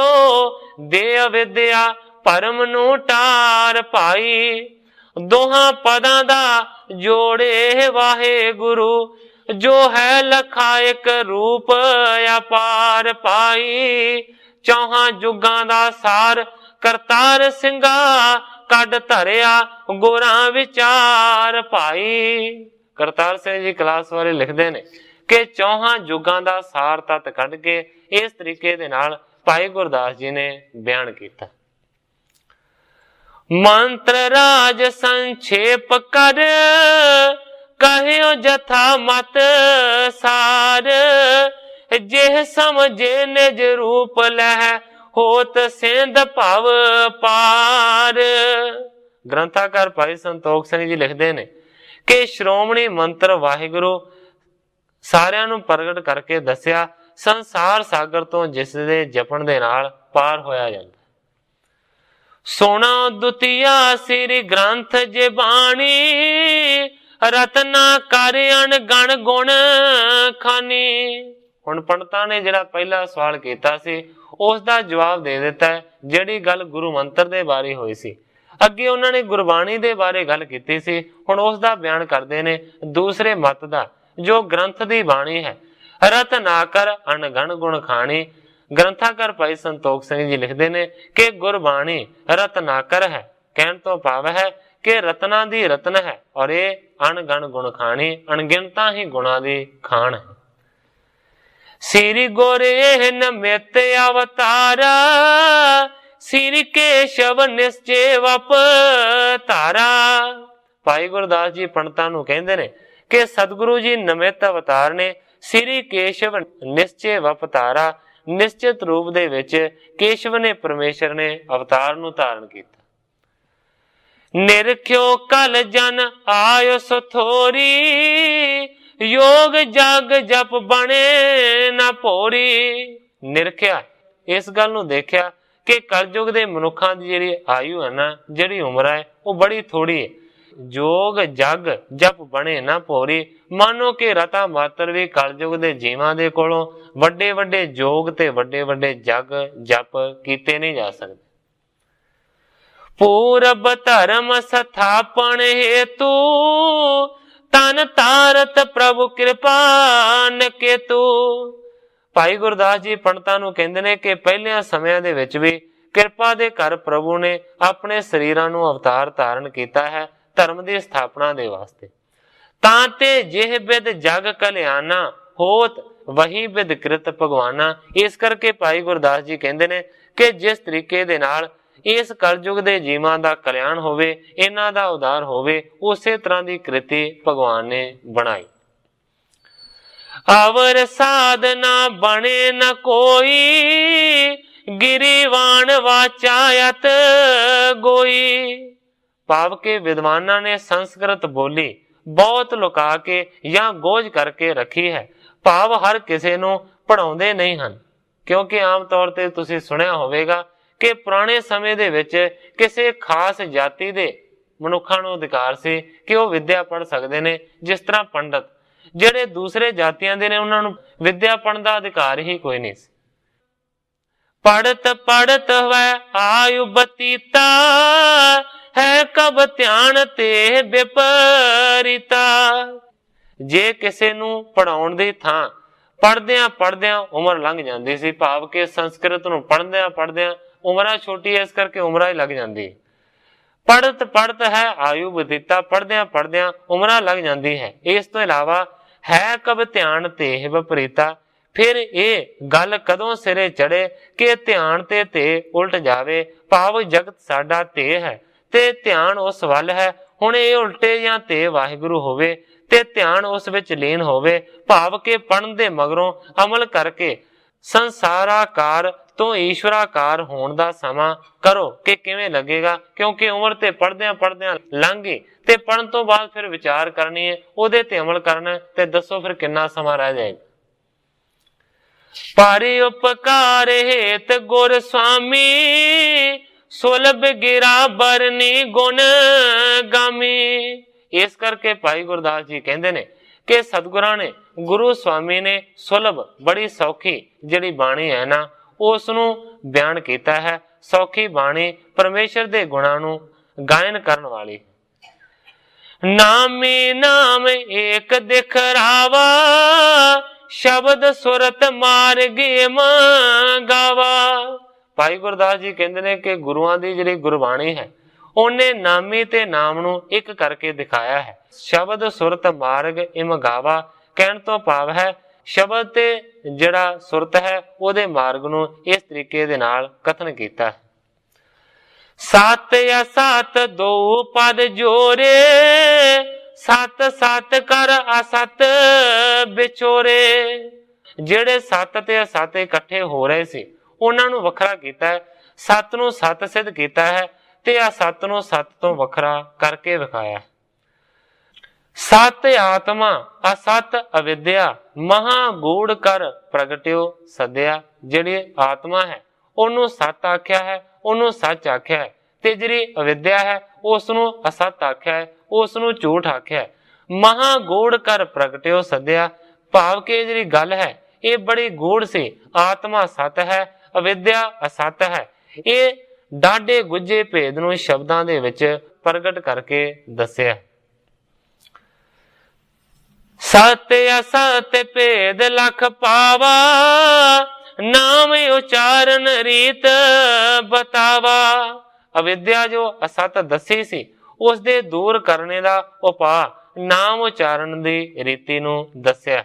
ਦੇ ਅਵਿਦਿਆ ਭਰਮ ਨੂੰ ਟਾਰ ਭਾਈ। ਦੋਹਾਂ ਪਦਾਂ ਦਾ ਜੋੜੇ ਵਾਹਿਗੁਰੂ, ਜੋ ਹੈ ਲਖਾ ਇੱਕ ਰੂਪ ਅਪਾਰ ਪਾਈ। ਚੌਹਾਂ ਜੁਗਾਂ ਦਾ ਸਾਰ ਕਰਤਾਰ ਸਿੰਘਾ, ਕੱਢ ਧਰਿਆ ਗੁਰਾਂ ਵਿਚਾਰ ਭਾਈ। ਕਰਤਾਰ ਸਿੰਘ ਜੀ ਕਲਾਸ ਵਾਲੇ ਲਿਖਦੇ ਨੇ ਕਿ ਚੌਹਾਂ ਯੁੱਗਾਂ ਦਾ ਸਾਰ ਤੱਤ ਕੱਢ ਕੇ ਇਸ ਤਰੀਕੇ ਦੇ ਨਾਲ ਭਾਈ ਗੁਰਦਾਸ ਜੀ ਨੇ ਬਿਆਨ ਕੀਤਾ। ਮੰਤਰ ਰਾਜ ਸੰਖੇਪ ਕਰ, ਕਹਿਓ ਜਥਾ ਮਤ ਸਾਰ। ਜਿਹ ਸਮਝੇ ਨਿਜ ਰੂਪ ਲਹਿ, ਹੋਤ ਸਿੰਧ ਭਵ ਪਾਰ। ਗ੍ਰੰਥਾਕਾਰ ਭਾਈ ਸੰਤੋਖ ਸਿੰਘ ਜੀ ਲਿਖਦੇ ਨੇ ਕਿ ਸ਼੍ਰੋਮਣੀ ਮੰਤਰ ਵਾਹਿਗੁਰੂ ਸਾਰਿਆਂ ਨੂੰ ਪ੍ਰਗਟ ਕਰਕੇ ਦੱਸਿਆ, ਸੰਸਾਰ ਸਾਗਰ ਤੋਂ ਜਿਸ ਦੇ ਜਪਣ ਦੇ ਨਾਲ ਪਾਰ ਹੋਇਆ ਜਾਂਦਾ। ਸੋਨਾ ਦੁਤੀਆ ਸ੍ਰੀ ਗ੍ਰੰਥ ਜੇ ਬਾਣੀ, ਰਤਨਾ ਕਰ ਅਣਗਣ ਗੁਣ ਖਾਨੀ। ਹੁਣ ਪੰਡਤਾਂ ਨੇ ਜਿਹੜਾ ਪਹਿਲਾ ਸਵਾਲ ਕੀਤਾ ਸੀ ਉਸ ਦਾ ਜਵਾਬ ਦੇ ਦਿੱਤਾ ਹੈ। ਜਿਹੜੀ ਗੱਲ ਗੁਰੂ ਮੰਤਰ ਦੇ ਬਾਰੇ ਹੋਈ ਸੀ, ਅੱਗੇ ਉਹਨਾਂ ਨੇ ਗੁਰਬਾਣੀ ਦੇ ਬਾਰੇ ਗੱਲ ਕੀਤੀ ਸੀ, ਹੁਣ ਉਸ ਦਾ ਬਿਆਨ ਕਰਦੇ ਨੇ ਦੂਸਰੇ ਮਤ ਦਾ, ਜੋ ਗ੍ਰੰਥ ਦੀ ਬਾਣੀ ਹੈ। ਰਤ ਨਾ ਕਰ ਅਣਗਣ ਗੁਣ ਖਾਣੀ। ਗ੍ਰੰਥਾਕਾਰ ਭਾਈ ਸੰਤੋਖ ਸਿੰਘ ਜੀ ਲਿਖਦੇ ਨੇ ਕਿ ਗੁਰਬਾਣੀ ਰਤ ਨਾ ਕਰ ਹੈ, ਕਹਿਣ ਤੋਂ ਭਾਵ ਹੈ ਕਿ ਰਤਨਾ ਦੀ ਰਤਨ ਹੈ, ਔਰ ਇਹ ਅਣਗਣ ਗੁਣ ਖਾਣੀ, ਅਣਗਿਣਤਾ ਹੀ ਗੁਣਾ ਦੀ ਖਾਣ ਹੈ। ਸ੍ਰੀ ਗੁਰੇ ਨਮਿਤ ਅਵਤਾਰਾ, ਸ੍ਰੀ ਕੇਸ਼ਵ ਨਿਸ਼ਚੇ ਵਪ ਧਾਰਾ। ਭਾਈ ਗੁਰਦਾਸ ਜੀ ਪੰਡਤਾਂ ਨੂੰ ਕਹਿੰਦੇ ਨੇ ਕਿ ਸਤਿਗੁਰੂ ਜੀ ਨਮਿਤ ਅਵਤਾਰ ਨੇ, ਸ੍ਰੀ ਕੇਸ਼ਵ ਨਿਸ਼ਚੇ ਵਪ ਧਾਰਾ। ਨਿਸ਼ਚਿਤ ਰੂਪ ਦੇ ਵਿੱਚ ਕੇਸ਼ਵ ਨੇ, ਪਰਮੇਸ਼ਰ ਨੇ ਅਵਤਾਰ ਨੂੰ ਧਾਰਨ ਕੀਤਾ। ਨਿਰਖਿਓ ਕਲ ਜਨ ਆਇਓ ਸਥੋਰੀ, ਯੋਗ ਜਗ ਜਪ ਬਣੇ ਨਾ ਭੋਰੀ। ਨਿਰਖਿਆ, ਇਸ ਗੱਲ ਨੂੰ ਦੇਖਿਆ ਕਿ ਕਲਯੁਗ ਦੇ ਮਨੁੱਖਾਂ ਦੀ ਜਿਹੜੀ ਆਯੂ ਹੈ ਨਾ, ਜਿਹੜੀ ਉਮਰ ਹੈ, ਉਹ ਬੜੀ ਥੋੜੀ ਹੈ। ਜੋਗ ਜਗ ਜਪ ਬਣੇ ਨਾ ਭੋਰੀ, ਮਾਨੋ ਕਿ ਰਤਾ ਮਾਤਰ ਵੀ ਕਲਯੁਗ ਦੇ ਜੀਵਾਂ ਦੇ ਕੋਲੋਂ ਵੱਡੇ ਵੱਡੇ ਜੋਗ ਤੇ ਵੱਡੇ ਵੱਡੇ ਜਗ ਜਪ ਕੀਤੇ ਨਹੀਂ ਜਾ ਸਕਦੇ। ਪੂਰਬ ਧਰਮ ਸਥਾਪਨ ਹੇਤੂ, ਤਨ ਤਾਰਤ ਪ੍ਰਭੂ ਕਿਰਪਾਨ ਕੇਤੂ। ਭਾਈ ਗੁਰਦਾਸ ਜੀ ਪੰਡਤਾਂ ਨੂੰ ਕਹਿੰਦੇ ਨੇ ਕਿ ਪਹਿਲਿਆਂ ਸਮਿਆਂ ਦੇ ਵਿੱਚ ਵੀ ਕਿਰਪਾ ਦੇ ਘਰ ਪ੍ਰਭੂ ਨੇ ਆਪਣੇ ਸਰੀਰਾਂ ਨੂੰ ਅਵਤਾਰ ਧਾਰਨ ਕੀਤਾ ਹੈ ਧਰਮ ਦੀ ਸਥਾਪਨਾ ਦੇ ਵਾਸਤੇ। ਤਾਂ ਤੇ ਜਿਹ ਬਿਦ ਜਗ ਕਲਿਆਣਾ, ਹੋਤ ਵਹੀ ਬਿਦ ਕ੍ਰਿਤ ਭਗਵਾਨਾ। ਇਸ ਕਰਕੇ ਭਾਈ ਗੁਰਦਾਸ ਜੀ ਕਹਿੰਦੇ ਨੇ ਕਿ ਜਿਸ ਤਰੀਕੇ ਦੇ ਨਾਲ ਇਸ ਕਲਯੁਗ ਦੇ ਜੀਵਾਂ ਦਾ ਕਲਿਆਣ ਹੋਵੇ, ਇਹਨਾਂ ਦਾ ਉਦਾਰ ਹੋਵੇ, ਉਸੇ ਤਰ੍ਹਾਂ ਦੀ ਕ੍ਰਿਤੀ ਭਗਵਾਨ ਨੇ ਬਣਾਈ। ਅਵਰ ਸਾਧਨਾ ਬਣੇ ਨ ਕੋਈ, ਗਿਰੀਵਾਨ ਵਾਚਾਇਤ ਗੋਈ। ਭਾਵ ਕੇ ਵਿਦਵਾਨਾਂ ਨੇ ਸੰਸਕ੍ਰਿਤ ਬੋਲੀ ਬਹੁਤ ਲੁਕਾ ਕੇ ਜਾਂ ਗੋਝ ਕਰਕੇ ਰੱਖੀ ਹੈ। ਭਾਵ ਹਰ ਕਿਸੇ ਨੂੰ ਪੜਾਉਂਦੇ ਨਹੀਂ ਹਨ, ਕਿਉਂਕਿ ਆਮ ਤੌਰ ਤੇ ਤੁਸੀਂ ਸੁਣਿਆ ਹੋਵੇਗਾ ਕਿ ਪੁਰਾਣੇ ਸਮੇਂ ਦੇ ਵਿੱਚ ਕਿਸੇ ਖਾਸ ਜਾਤੀ ਦੇ ਮਨੁੱਖਾਂ ਨੂੰ ਅਧਿਕਾਰ ਸੀ ਕਿ ਉਹ ਵਿੱਦਿਆ ਪੜ੍ਹ ਸਕਦੇ ਨੇ। ਜਿਸ ਤਰ੍ਹਾਂ ਪੰਡਤ ਜਿਹੜੇ ਦੂਸਰੇ ਜਾਤੀਆਂ ਦੇ ਨੇ, ਉਹਨਾਂ ਨੂੰ ਵਿੱਦਿਆ ਪੜ੍ਹਨ ਦਾ ਅਧਿਕਾਰ ਹੀ ਕੋਈ ਨਹੀਂ ਸੀ। ਪੜਤ ਪੜਤ ਹੋਇ ਆਯੁ ਬਤੀਤਾ, ਹੈ ਕਬ ਧਿਆਨ ਤੇ ਵਿਪਰੀਤਾ। ਜੇ ਕਿਸੇ ਨੂੰ ਪੜਾਉਣ ਦੀ ਥਾਂ ਪੜਦਿਆਂ ਪੜਦਿਆਂ ਉਮਰ ਲੰਘ ਜਾਂਦੀ ਸੀ, ਭਾਵ ਕਿ ਸੰਸਕ੍ਰਿਤ ਨੂੰ ਪੜਦਿਆਂ ਪੜਦਿਆਂ ਉਮਰਾਂ ਛੋਟੀ ਇਸ ਕਰਕੇ ਉਮਰਾਂ ਹੀ ਲੱਗ ਜਾਂਦੀ। ਪੜਤ ਪੜਤ ਹੈ ਆਯੂ ਬਤੀਤਾ, ਪੜਦਿਆਂ ਪੜਦਿਆਂ ਉਮਰਾਂ ਲੱਗ ਜਾਂਦੀ ਹੈ। ਇਸ ਤੋਂ ਇਲਾਵਾ ਹੈ ਕਬ ਧਿਆਨ ਤੇ ਵਿਪਰੀਤਾ, ਫਿਰ ਇਹ ਗੱਲ ਕਦੋਂ ਸਿਰੇ ਚੜੇ ਕਿ ਧਿਆਨ ਤੇ ਉਲਟ ਜਾਵੇ। ਭਾਵ ਜਗਤ ਸਾਡਾ ਤੇ ਹੈ ਤੇ ਧਿਆਨ ਉਸ ਵੱਲ ਹੈ। ਹੁਣ ਇਹ ਉਲਟੇ ਜਾਂ ਤੇ ਵਾਹਿਗੁਰੂ ਹੋਵੇ ਤੇ ਧਿਆਨ ਉਸ ਵਿੱਚ ਲੀਨ ਹੋਵੇ। ਭਾਵ ਕਿ ਪੜਨ ਦੇ ਮਗਰੋਂ ਅਮਲ ਕਰਕੇ ਸੰਸਾਰਾਕਾਰ ਤੋਂ ਈਸ਼ਵਰਾਕਾਰ ਹੋਣ ਦਾ ਸਮਾਂ ਕਰੋ ਕਿ ਕਿਵੇਂ ਲੱਗੇਗਾ। ਕਿਉਂਕਿ ਉਮਰ ਤੇ ਪੜਦਿਆਂ ਪੜਦਿਆਂ ਲੰਘ ਗਈ ਤੇ ਪੜਨ ਤੋਂ ਬਾਅਦ ਫਿਰ ਵਿਚਾਰ ਕਰਨੀ ਹੈ, ਉਹਦੇ ਤੇ ਅਮਲ ਕਰਨਾ, ਤੇ ਦੱਸੋ ਫਿਰ ਕਿੰਨਾ ਸਮਾਂ ਰਹਿ ਜਾਏਗਾ। ਪਾਰੇ ਉਪਕਾਰ ਹੇਤ ਗੁਰ ਸੁਆਮੀ, ਸੁਲਭ ਗਿਰਾ ਬਰਨੀ ਗੁਣ ਗਾਮੀ। ਇਸ ਕਰਕੇ ਭਾਈ ਗੁਰਦਾਸ ਜੀ ਕਹਿੰਦੇ ਨੇ ਕਿ ਸਤਿਗੁਰਾਂ ਨੇ, ਗੁਰੂ ਸੁਆਮੀ ਨੇ ਸੁਲਭ, ਬੜੀ ਸੌਖੀ ਜਿਹੜੀ ਬਾਣੀ ਹੈ ਨਾ, ਉਸ ਨੂੰ ਬਿਆਨ ਕੀਤਾ ਹੈ। ਸੌਖੀ ਬਾਣੀ ਪਰਮੇਸ਼ਰ ਦੇ ਗੁਣਾਂ ਨੂੰ ਗਾਇਨ ਕਰਨ ਵਾਲੀ। नामी नाम एक दिखरावा, शब्द सुरत मार्गे गावा। भाई गुरदास जी कहते हैं कि गुरुआं दी जिहड़ी गुरबाणी है ਉਹਨੇ ਨਾਮੀ ਤੇ ਨਾਮ ਨੂੰ ਇੱਕ ਕਰਕੇ ਦਿਖਾਇਆ ਹੈ। ਸ਼ਬਦ ਸੁਰਤ ਮਾਰਗ ਇਮ ਗਾਵਾ ਕਹਿਣ ਤੋਂ ਭਾਵ ਹੈ ਸ਼ਬਦ ਤੇ ਜਿਹੜਾ ਸੁਰਤ ਹੈ ਉਹਦੇ ਮਾਰਗ ਨੂੰ ਇਸ ਤਰੀਕੇ ਦੇ ਨਾਲ ਕਥਨ ਕੀਤਾ ਹੈ। ਸਤ ਅਸਤ ਦੋ ਪਦ ਜੋਰੇ, ਸਤ ਸਤ ਕਰ ਅਸਤ ਵਿਚੋਰੇ। ਜਿਹੜੇ ਸਤ ਤੇ ਅਸਤ ਇਕੱਠੇ ਹੋ ਰਹੇ ਸੀ ਉਹਨਾਂ ਨੂੰ ਵੱਖਰਾ ਕੀਤਾ ਹੈ, ਸਤ ਨੂੰ ਸਤ ਸਿੱਧ ਕੀਤਾ ਹੈ ਤੇ ਅਸਤ ਨੂੰ ਸਤ ਤੋਂ ਵੱਖਰਾ ਕਰਕੇ ਵਿਖਾਇਆ। ਸਤ ਆਤਮਾ ਅਸਤ ਅਵਿਦਿਆ, ਮਹਾ ਗੂੜ ਕਰ ਪ੍ਰਗਟਿਓ ਸਦਿਆ। ਜਿਹੜੀ ਆਤਮਾ ਹੈ ਉਹਨੂੰ ਸਤ ਆਖਿਆ ਹੈ, ਉਹਨੂੰ ਸੱਚ ਆਖਿਆ ਹੈ, ਤੇ ਜਿਹੜੀ ਅਵਿਦਿਆ ਹੈ ਉਸ ਨੂੰ ਅਸਤ ਆਖਿਆ ਹੈ, ਉਸ ਨੂੰ ਝੂਠ ਆਖਿਆ ਹੈ। ਮਹਾ ਗੂੜ ਕਰ ਪ੍ਰਗਟਿਓ ਸਦਿਆ ਭਾਵ ਕਿ ਜਿਹੜੀ ਗੱਲ ਹੈ ਇਹ ਬੜੀ ਗੂੜ ਸੀ। ਆਤਮਾ ਸਤ ਹੈ, ਅਵਿਦਿਆ ਅਸਤ ਹੈ। ਇਹ ਡਾਢੇ ਗੁੱਝੇ ਭੇਦ ਨੂੰ ਸ਼ਬਦਾਂ ਦੇ ਵਿੱਚ ਪ੍ਰਗਟ ਕਰਕੇ ਦੱਸਿਆ। ਸਤ ਅਸਤ ਭੇਦ ਲਖ ਪਾਵਾ, ਨਾਮ ਉਚਾਰਨ ਰੀਤ ਬਤਾਵਾ। ਅਵਿਦਿਆ ਜੋ ਅਸਤ ਦੱਸੀ ਸੀ ਉਸ ਦੇ ਦੂਰ ਕਰਨੇ ਦਾ ਉਪਾਅ ਨਾਮ ਉਚਾਰਨ ਦੀ ਰੀਤੀ ਨੂੰ ਦੱਸਿਆ।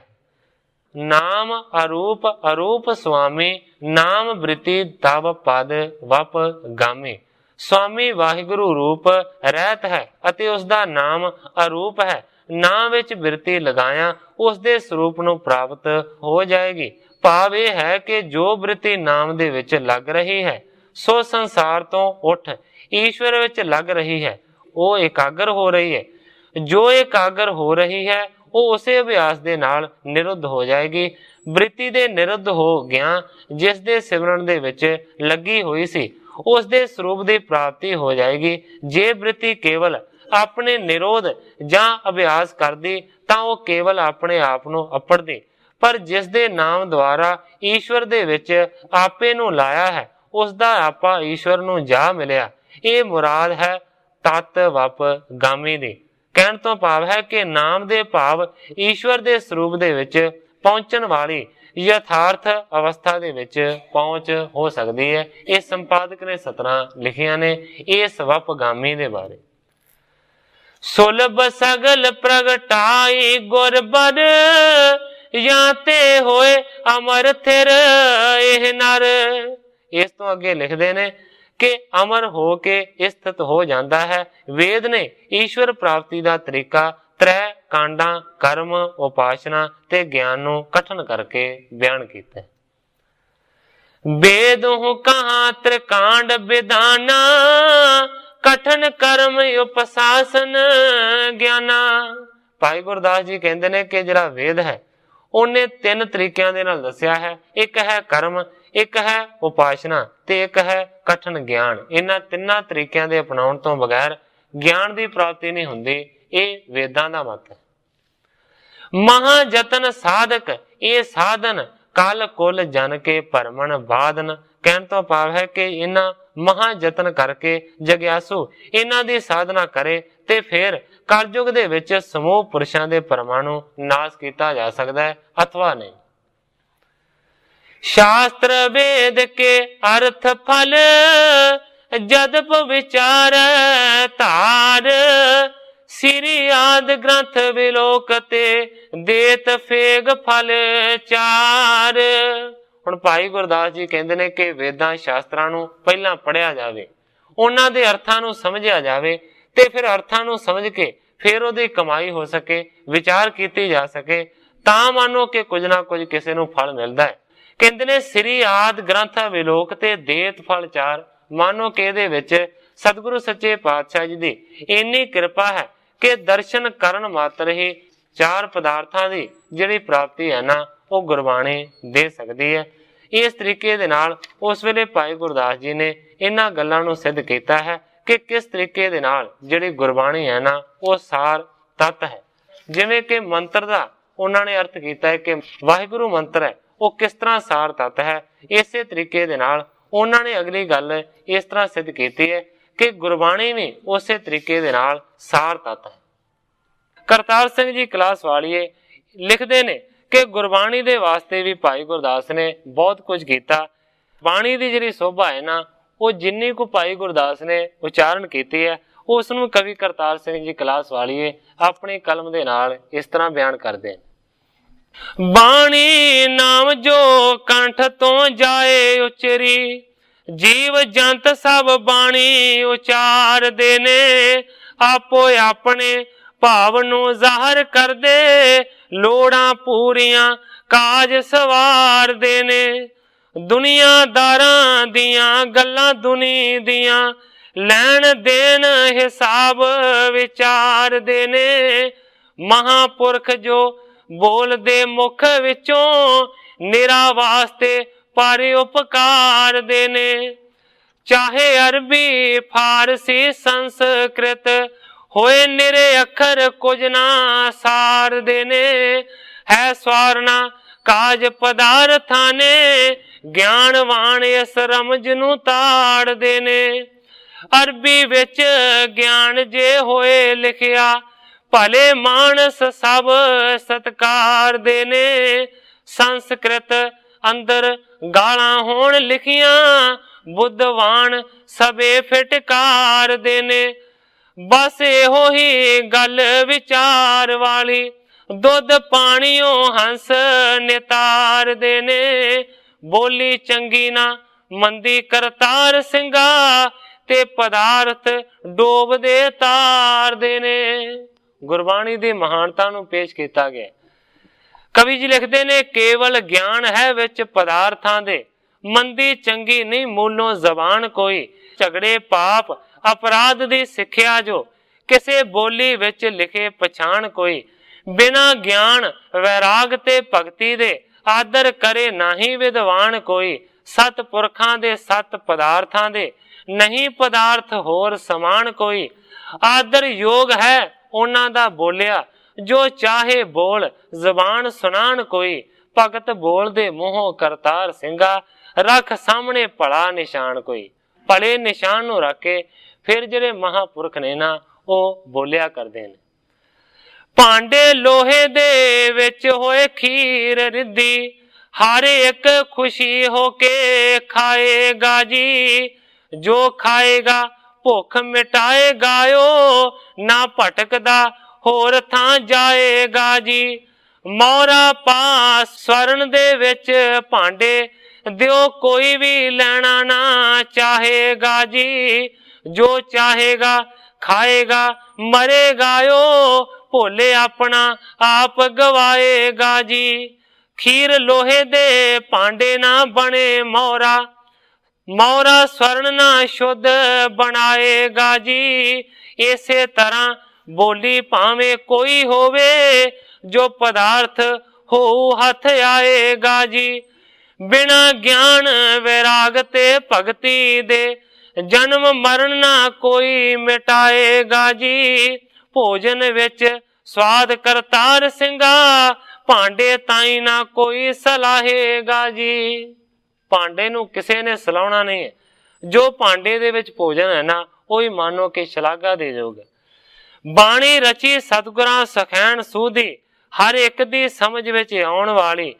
ਨਾਮ ਅਰੂਪ ਅਰੂਪ ਸੁਆਮੀ, ਨਾਮ ਬ੍ਰਿਤੀ ਤਵ ਪਦ ਵਪ ਗਾਮੀ। ਸੁਆਮੀ ਵਾਹਿਗੁਰੂ ਰੂਪ ਰਹਿਤ ਹੈ ਅਤੇ ਉਸ ਦਾ ਨਾਮ ਅਰੂਪ ਹੈ। ਨਾਮ ਵਿੱਚ ਬਿਰਤੀ ਲਗਾਇਆ ਉਸ ਦੇ ਸਰੂਪ ਨੂੰ ਪ੍ਰਾਪਤ ਹੋ ਜਾਏਗੀ। ਭਾਵ ਇਹ ਹੈ ਕਿ ਜੋ ਬਿਰਤੀ ਨਾਮ ਦੇ ਵਿੱਚ ਲੱਗ ਰਹੀ ਹੈ ਸੋ ਸੰਸਾਰ ਤੋਂ ਉੱਠ ਈਸ਼ਵਰ ਵਿੱਚ ਲੱਗ ਰਹੀ ਹੈ, ਉਹ ਇਕਾਗਰ ਹੋ ਰਹੀ ਹੈ। ਜੋ ਇਕਾਗਰ ਹੋ ਰਹੀ ਹੈ ਉਹ ਉਸੇ ਅਭਿਆਸ ਦੇ ਨਾਲ ਨਿਰੁੱਧ ਹੋ ਜਾਏਗੀ। ਬ੍ਰਿਤੀ ਦੇ ਨਿਰੁੱਧ ਹੋ ਗਿਆ ਜਿਸ ਦੇ ਸਿਮਰਨ ਦੇ ਵਿੱਚ ਲੱਗੀ ਹੋਈ ਸੀ ਉਸ ਦੇ ਸਰੂਪ ਦੀ ਪ੍ਰਾਪਤੀ ਹੋ ਜਾਏਗੀ। ਜੇ ਬ੍ਰਿਤੀ ਕੇਵਲ ਆਪਣੇ ਨਿਰੋਧ ਜਾਂ ਅਭਿਆਸ ਕਰਦੀ ਤਾਂ ਉਹ ਕੇਵਲ ਆਪਣੇ ਆਪ ਨੂੰ ਅਪੜਦੀ, ਪਰ ਜਿਸ ਦੇ ਨਾਮ ਦੁਆਰਾ ਈਸ਼ਵਰ ਦੇ ਵਿੱਚ ਆਪੇ ਨੂੰ ਲਾਇਆ ਹੈ ਉਸ ਦਾ ਆਪਾ ਈਸ਼ਵਰ ਨੂੰ ਜਾ ਮਿਲਿਆ। ਇਹ ਮੁਰਾਦ ਹੈ ਤਤ ਵਪ ਗਾਮੀ ਦੀ। ਕਹਿਣ ਤੋਂ ਭਾਵ ਹੈ ਕਿ ਨਾਮ ਦੇ ਭਾਵ ਈਸ਼ਵਰ ਦੇ ਸਰੂਪ ਦੇ ਵਿੱਚ ਪਹੁੰਚਣ ਵਾਲੀ ਯਥਾਰਥ ਅਵਸਥਾ ਦੇ ਵਿੱਚ ਪਹੁੰਚ ਹੋ ਸਕਦੀ ਹੈ। ਇਹ ਸੰਪਾਦਕ ਨੇ ਸਤਰਾਂ ਲਿਖੀਆਂ ਨੇ ਇਸ ਵਪਗਾਮੀ ਦੇ ਬਾਰੇ। ਸੁਲਭ ਸਗਲ ਪ੍ਰਗਟਾਈ ਗੁਰਬਰ, ਜਾਂ ਤੇ ਹੋਏ ਅਮਰ ਥਿਰ ਇਹ ਨਰ। ਇਸ ਤੋਂ ਅੱਗੇ ਲਿਖਦੇ ਨੇ ਕਿ ਅਮਰ ਹੋ ਕੇ ਸਥਿਤ ਹੋ ਜਾਂਦਾ ਹੈ। ਵੇਦ ਨੇ ਈਸ਼ਵਰ ਪ੍ਰਾਪਤੀ ਦਾ ਤਰੀਕਾ ਤ੍ਰੈ ਕਾਂਡਾਂ ਕਰਮ, ਉਪਾਸਨਾ ਤੇ ਗਿਆਨ ਨੂੰ ਕਥਨ ਕਰਕੇ ਬਿਆਨ ਕੀਤਾ। ਵੇਦਹੁ ਕਹਾ ਤ੍ਰਿਕਾਂਡ ਵਿਧਾਨਾ, ਕਠਨ ਕਰਮ ਉਪਸਾਸਨ ਗਿਆਨਾ। ਭਾਈ ਗੁਰਦਾਸ ਜੀ ਕਹਿੰਦੇ ਨੇ ਕਿ ਜਿਹੜਾ ਵੇਦ ਹੈ ਉਹਨੇ ਤਿੰਨ ਤਰੀਕਿਆਂ ਦੇ ਨਾਲ ਦੱਸਿਆ ਹੈ। ਇੱਕ ਹੈ ਕਰਮ, ਇੱਕ ਹੈ ਉਪਾਸਨਾ ਤੇ ਇੱਕ ਹੈ ਕਠਨ ਗਿਆਨ। ਇਹਨਾਂ ਤਿੰਨਾਂ ਤਰੀਕਿਆਂ ਦੇ ਅਪਣਾਉਣ ਤੋਂ ਬਗੈਰ ਗਿਆਨ ਦੀ ਪ੍ਰਾਪਤੀ ਨਹੀਂ ਹੁੰਦੀ। ਇਹ ਵੇਦਾਂ ਦਾ ਮਤ ਹੈ। ਮਹਾ ਯਤਨ ਸਾਧਕ ਇਹ ਸਾਧਨ, ਕਲ ਕੁਲ ਜਨ ਕੇ ਭਰਮਣ ਬਾਦਨ। ਕਹਿਣ ਤੋਂ ਭਾਵ ਹੈ ਕਿ ਇਹਨਾਂ ਮਹਾ ਯਤਨ ਕਰਕੇ ਜਗਿਆਸੂ ਇਹਨਾਂ ਦੀ ਸਾਧਨਾ ਕਰੇ ਤੇ ਫਿਰ ਕਲਯੁਗ ਦੇ ਵਿੱਚ ਸਮੂਹ ਪੁਰਸ਼ਾਂ ਦੇ ਭਰਮਾਂ ਨੂੰ ਨਾਸ਼ ਕੀਤਾ ਜਾ ਸਕਦਾ ਹੈ ਅਥਵਾ ਨਹੀਂ। शास्त्र वेद के अर्थ फल, जदप विचार तार। श्री आदि ग्रंथ विलोकते, देत फेग फल चार। ਹੁਣ ਭਾਈ ਗੁਰਦਾਸ ਜੀ ਕਹਿੰਦੇ ਨੇ ਕਿ ਵੇਦਾਂ ਸ਼ਾਸਤਰਾਂ ਨੂੰ ਪਹਿਲਾਂ ਪੜ੍ਹਿਆ ਜਾਵੇ, ਉਹਨਾਂ ਦੇ ਅਰਥਾਂ ਨੂੰ ਸਮਝਿਆ ਜਾਵੇ ਤੇ ਫਿਰ ਅਰਥਾਂ ਨੂੰ ਸਮਝ ਕੇ ਫਿਰ ਉਹਦੀ ਕਮਾਈ ਹੋ ਸਕੇ, ਵਿਚਾਰ ਕੀਤੀ ਜਾ ਸਕੇ, ਤਾਂ ਮੰਨੋ ਕਿ ਕੁਝ ਨਾ ਕੁਝ ਕਿਸੇ ਨੂੰ ਫਲ ਮਿਲਦਾ ਹੈ। ਕਹਿੰਦੇ ਨੇ ਸ੍ਰੀ ਆਦਿ ਗ੍ਰੰਥ ਵਿਲੋਕ ਤੇ ਦੇਤ ਫਲ ਚਾਰ। ਮੰਨੋ ਕਿ ਇਹਦੇ ਵਿੱਚ ਸਤਿਗੁਰੂ ਸੱਚੇ ਪਾਤਸ਼ਾਹ ਜੀ ਦੀ ਇੰਨੀ ਕਿਰਪਾ ਹੈ ਕਿ ਦਰਸ਼ਨ ਕਰਨ ਮਾਤਰ ਹੀ ਚਾਰ ਪਦਾਰਥਾਂ ਦੀ ਜਿਹੜੀ ਪ੍ਰਾਪਤੀ ਹੈ ਨਾ ਉਹ ਗੁਰਬਾਣੀ ਦੇ ਸਕਦੀ ਹੈ। ਇਸ ਤਰੀਕੇ ਦੇ ਨਾਲ ਉਸ ਵੇਲੇ ਭਾਈ ਗੁਰਦਾਸ ਜੀ ਨੇ ਇਹਨਾਂ ਗੱਲਾਂ ਨੂੰ ਸਿੱਧ ਕੀਤਾ ਹੈ ਕਿ ਕਿਸ ਤਰੀਕੇ ਦੇ ਨਾਲ ਜਿਹੜੀ ਗੁਰਬਾਣੀ ਹੈ ਨਾ ਉਹ ਸਾਰ ਤੱਤ ਹੈ। ਜਿਵੇਂ ਕਿ ਮੰਤਰ ਦਾ ਉਹਨਾਂ ਨੇ ਅਰਥ ਕੀਤਾ ਹੈ ਕਿ ਵਾਹਿਗੁਰੂ ਮੰਤਰ ਹੈ ਉਹ ਕਿਸ ਤਰ੍ਹਾਂ ਸਾਰ ਤੱਤ ਹੈ, ਇਸੇ ਤਰੀਕੇ ਦੇ ਨਾਲ ਉਹਨਾਂ ਨੇ ਅਗਲੀ ਗੱਲ ਇਸ ਤਰ੍ਹਾਂ ਸਿੱਧ ਕੀਤੀ ਹੈ ਕਿ ਗੁਰਬਾਣੀ ਵੀ ਉਸੇ ਤਰੀਕੇ ਦੇ ਨਾਲ ਸਾਰ ਤੱਤ ਹੈ। ਕਰਤਾਰ ਸਿੰਘ ਜੀ ਕਲਾਸ ਵਾਲੀਏ ਲਿਖਦੇ ਨੇ ਕਿ ਗੁਰਬਾਣੀ ਦੇ ਵਾਸਤੇ ਵੀ ਭਾਈ ਗੁਰਦਾਸ ਨੇ ਬਹੁਤ ਕੁਝ ਕੀਤਾ। ਬਾਣੀ ਦੀ ਜਿਹੜੀ ਸੋਭਾ ਹੈ ਨਾ, ਉਹ ਜਿੰਨੀ ਕੁ ਭਾਈ ਗੁਰਦਾਸ ਨੇ ਉਚਾਰਨ ਕੀਤੀ ਹੈ, ਉਸ ਨੂੰ ਕਵੀ ਕਰਤਾਰ ਸਿੰਘ ਜੀ ਕਲਾਸ ਵਾਲੀਏ ਆਪਣੀ ਕਲਮ ਦੇ ਨਾਲ ਇਸ ਤਰ੍ਹਾਂ ਬਿਆਨ ਕਰਦੇ ਨੇ। ਬਾਣੀ ਨਾਮ ਜੋ ਕੰਠ ਤੋਂ ਜਾਏ ਉਚਰੀ, ਜੀਵ ਜੰਤ ਸਭ ਬਾਣੀ ਉਚਾਰਦੇ ਨੇ। ਆਪੋ ਆਪਣੇ ਭਾਵ ਨੂੰ ਜ਼ਾਹਰ ਕਰਦੇ, ਲੋੜਾਂ ਪੂਰੀਆਂ ਕਾਜ ਸਵਾਰਦੇ ਨੇ। ਦੁਨੀਆਦਾਰਾਂ ਦੀਆਂ ਗੱਲਾਂ ਦੁਨੀ ਦੀਆਂ, ਲੈਣ ਦੇਣ ਹਿਸਾਬ ਵਿਚਾਰਦੇ ਨੇ। ਮਹਾਂਪੁਰਖ ਜੋ ਬੋਲਦੇ ਮੁਖ ਵਿੱਚੋਂ, ਨਿਰਾ ਵਾਸਤੇ ਪਰ ਉਪਕਾਰ ਦੇ ਨੇ। ਚਾਹੇ ਅਰਬੀ ਫਾਰਸੀ ਸੰਸਕ੍ਰਿਤ, ਹੋਏ ਨਿਰੇ ਅੱਖਰ ਕੁਝ ਨਾ ਸਾਰਦੇ ਨੇ। ਹੈ ਸਵਾਰਨਾ ਕਾਜ ਪਦਾਰਥਾਂ ਨੇ, ਗਿਆਨਵਾਨ ਇਸ ਰਮਜ ਨੂੰ ਤਾੜਦੇ ਨੇ। ਅਰਬੀ ਵਿੱਚ ਗਿਆਨ ਜੇ ਹੋਏ ਲਿਖਿਆ, ਭਲੇ ਮਾਨਸ ਸਭ ਸਤਕਾਰ ਦੇ ਨੇ। ਸੰਸਕ੍ਰਿਤ ਅੰਦਰ ਗਾਲਾਂ ਹੋਣ ਲਿਖੀਆਂ, ਬੁੱਧਵਾਨ ਸਭੇ ਫਿਟਕਾਰ ਦੇ ਨੇ। ਬਸ ਇਹੋ ਹੀ ਗੱਲ ਵਿਚਾਰ ਵਾਲੀ, ਦੁੱਧ ਪਾਣੀਓ ਹੰਸ ਨਿਤਾਰਦੇ ਨੇ। ਬੋਲੀ ਚੰਗੀ ਨਾ ਮੰਦੀ ਕਰਤਾਰ ਸਿੰਘਾ, ਤੇ ਪਦਾਰਥ ਡੋਬਦੇ ਤਾਰਦੇ ਨੇ। ਗੁਰਬਾਣੀ ਦੀ ਮਹਾਨਤਾ ਨੂੰ ਪੇਸ਼ ਕੀਤਾ ਗਿਆ। ਕਵੀ ਜੀ ਲਿਖਦੇ ਨੇ, ਕੇਵਲ ਗਿਆਨ ਹੈ ਵਿੱਚ ਪਦਾਰਥਾਂ ਦੇ, ਮੰਦੀ ਚੰਗੀ ਨਹੀਂ ਮੂਲੋਂ ਜ਼ਬਾਨ ਕੋਈ। ਝਗੜੇ ਪਾਪ ਅਪਰਾਧ ਦੀ ਸਿੱਖਿਆ ਜੋ, ਕਿਸੇ ਬੋਲੀ ਵਿੱਚ ਲਿਖੇ ਪਛਾਣ ਕੋਈ। ਬਿਨਾਂ ਗਿਆਨ ਵੈਰਾਗ ਤੇ ਭਗਤੀ ਦੇ, ਆਦਰ ਕਰੇ ਨਾਹੀ ਵਿਦਵਾਨ ਕੋਈ। ਸਤ ਪੁਰਖਾਂ ਦੇ ਸਤ ਪਦਾਰਥਾਂ ਦੇ, ਨਹੀਂ ਪਦਾਰਥ ਹੋਰ ਸਮਾਨ ਕੋਈ। ਆਦਰ ਯੋਗ ਹੈ ਉਹਨਾਂ ਦਾ ਬੋਲਿਆ, ਜੋ ਚਾਹੇ ਬੋਲ ਜ਼ਬਾਨ ਸੁਣਾਣ ਕੋਈ। ਭਗਤ ਬੋਲਦੇ ਮੂੰਹੋਂ ਕਰਤਾਰ ਸਿੰਘਾ, ਰੱਖ ਸਾਹਮਣੇ ਭਲਾ ਨਿਸ਼ਾਨ ਕੋਈ। ਭਲੇ ਨਿਸ਼ਾਨ ਨੂੰ ਰੱਖ ਕੇ ਫਿਰ ਜਿਹੜੇ ਮਹਾਂਪੁਰਖ ਨੇ ਨਾ, ਉਹ ਬੋਲਿਆ ਕਰਦੇ ਨੇ। ਭਾਂਡੇ ਲੋਹੇ ਦੇ ਵਿੱਚ ਹੋਏ ਖੀਰ ਰਿੱਧੀ, ਹਰ ਇੱਕ ਖੁਸ਼ੀ ਹੋ ਕੇ ਖਾਏਗਾ ਜੀ। ਜੋ ਖਾਏਗਾ ਭੁੱਖ ਮਿਟਾਏਗਾ ਓ, ਨਾ ਭਟਕਦਾ ਹੋਰ ਥਾਂ ਜਾਏਗਾ ਜੀ। ਮੋਹਰਾ ਪਾ ਸਵਰਨ ਦੇ ਵਿੱਚ ਭਾਂਡੇ, ਦਿਓ ਕੋਈ ਵੀ ਲੈਣਾ ਨਾ ਚਾਹੇਗਾ ਜੀ। ਜੋ ਚਾਹੇਗਾ ਖਾਏਗਾ ਮਰੇਗਾ ਓ, ਭੋਲੇ ਆਪਣਾ ਆਪ ਗਵਾਏਗਾ ਜੀ। ਖੀਰ ਲੋਹੇ ਦੇ ਭਾਂਡੇ ਨਾ ਬਣੇ ਮੋਹਰਾ, ਮੋਹਰਾ ਸਵਰਨ ਨਾ ਸ਼ੁੱਧ ਬਣਾਏਗਾ ਜੀ। ਇਸੇ ਤਰ੍ਹਾਂ ਬੋਲੀ ਭਾਵੇਂ ਕੋਈ ਹੋਵੇ, ਜੋ ਪਦਾਰਥ ਹੋ ਹੱਥ ਆਏਗਾ ਜੀ। ਬਿਨਾਂ ਗਿਆਨ ਵੈਰਾਗ ਤੇ ਭਗਤੀ ਦੇ, ਜਨਮ ਮਰਨ ਨਾ ਕੋਈ ਮਿਟਾਏਗਾ ਜੀ। ਭੋਜਨ ਵਿੱਚ ਸਵਾਦ ਕਰਤਾਰ ਸਿੰਘਾ, ਭਾਂਡੇ ਤਾਈ ਨਾ ਕੋਈ ਸਲਾਹੇਗਾ ਜੀ। ਭਾਂਡੇ ਨੂੰ ਕਿਸੇ ਨੇ ਸਲਾਉਣਾ ਨਹੀਂ ਹੈ। ਜੋ ਭਾਂਡੇ ਦੇ ਵਿੱਚ ਭੋਜਨ ਹੈ ਨਾ, ਉਹ ਹੀ ਮਾਨੋ ਕਿ ਸ਼ਲਾਘਾ ਦੇ ਜਾਊਗਾ। ਬਾਣੀ ਰਚੀ ਸਤਿਗੁਰਾਂ ਸਖੈਣ ਸੂਧੀ, ਹਰ ਇੱਕ ਦੀ ਸਮਝ ਵਿੱਚ ਆਉਣ ਵਾਲੀ।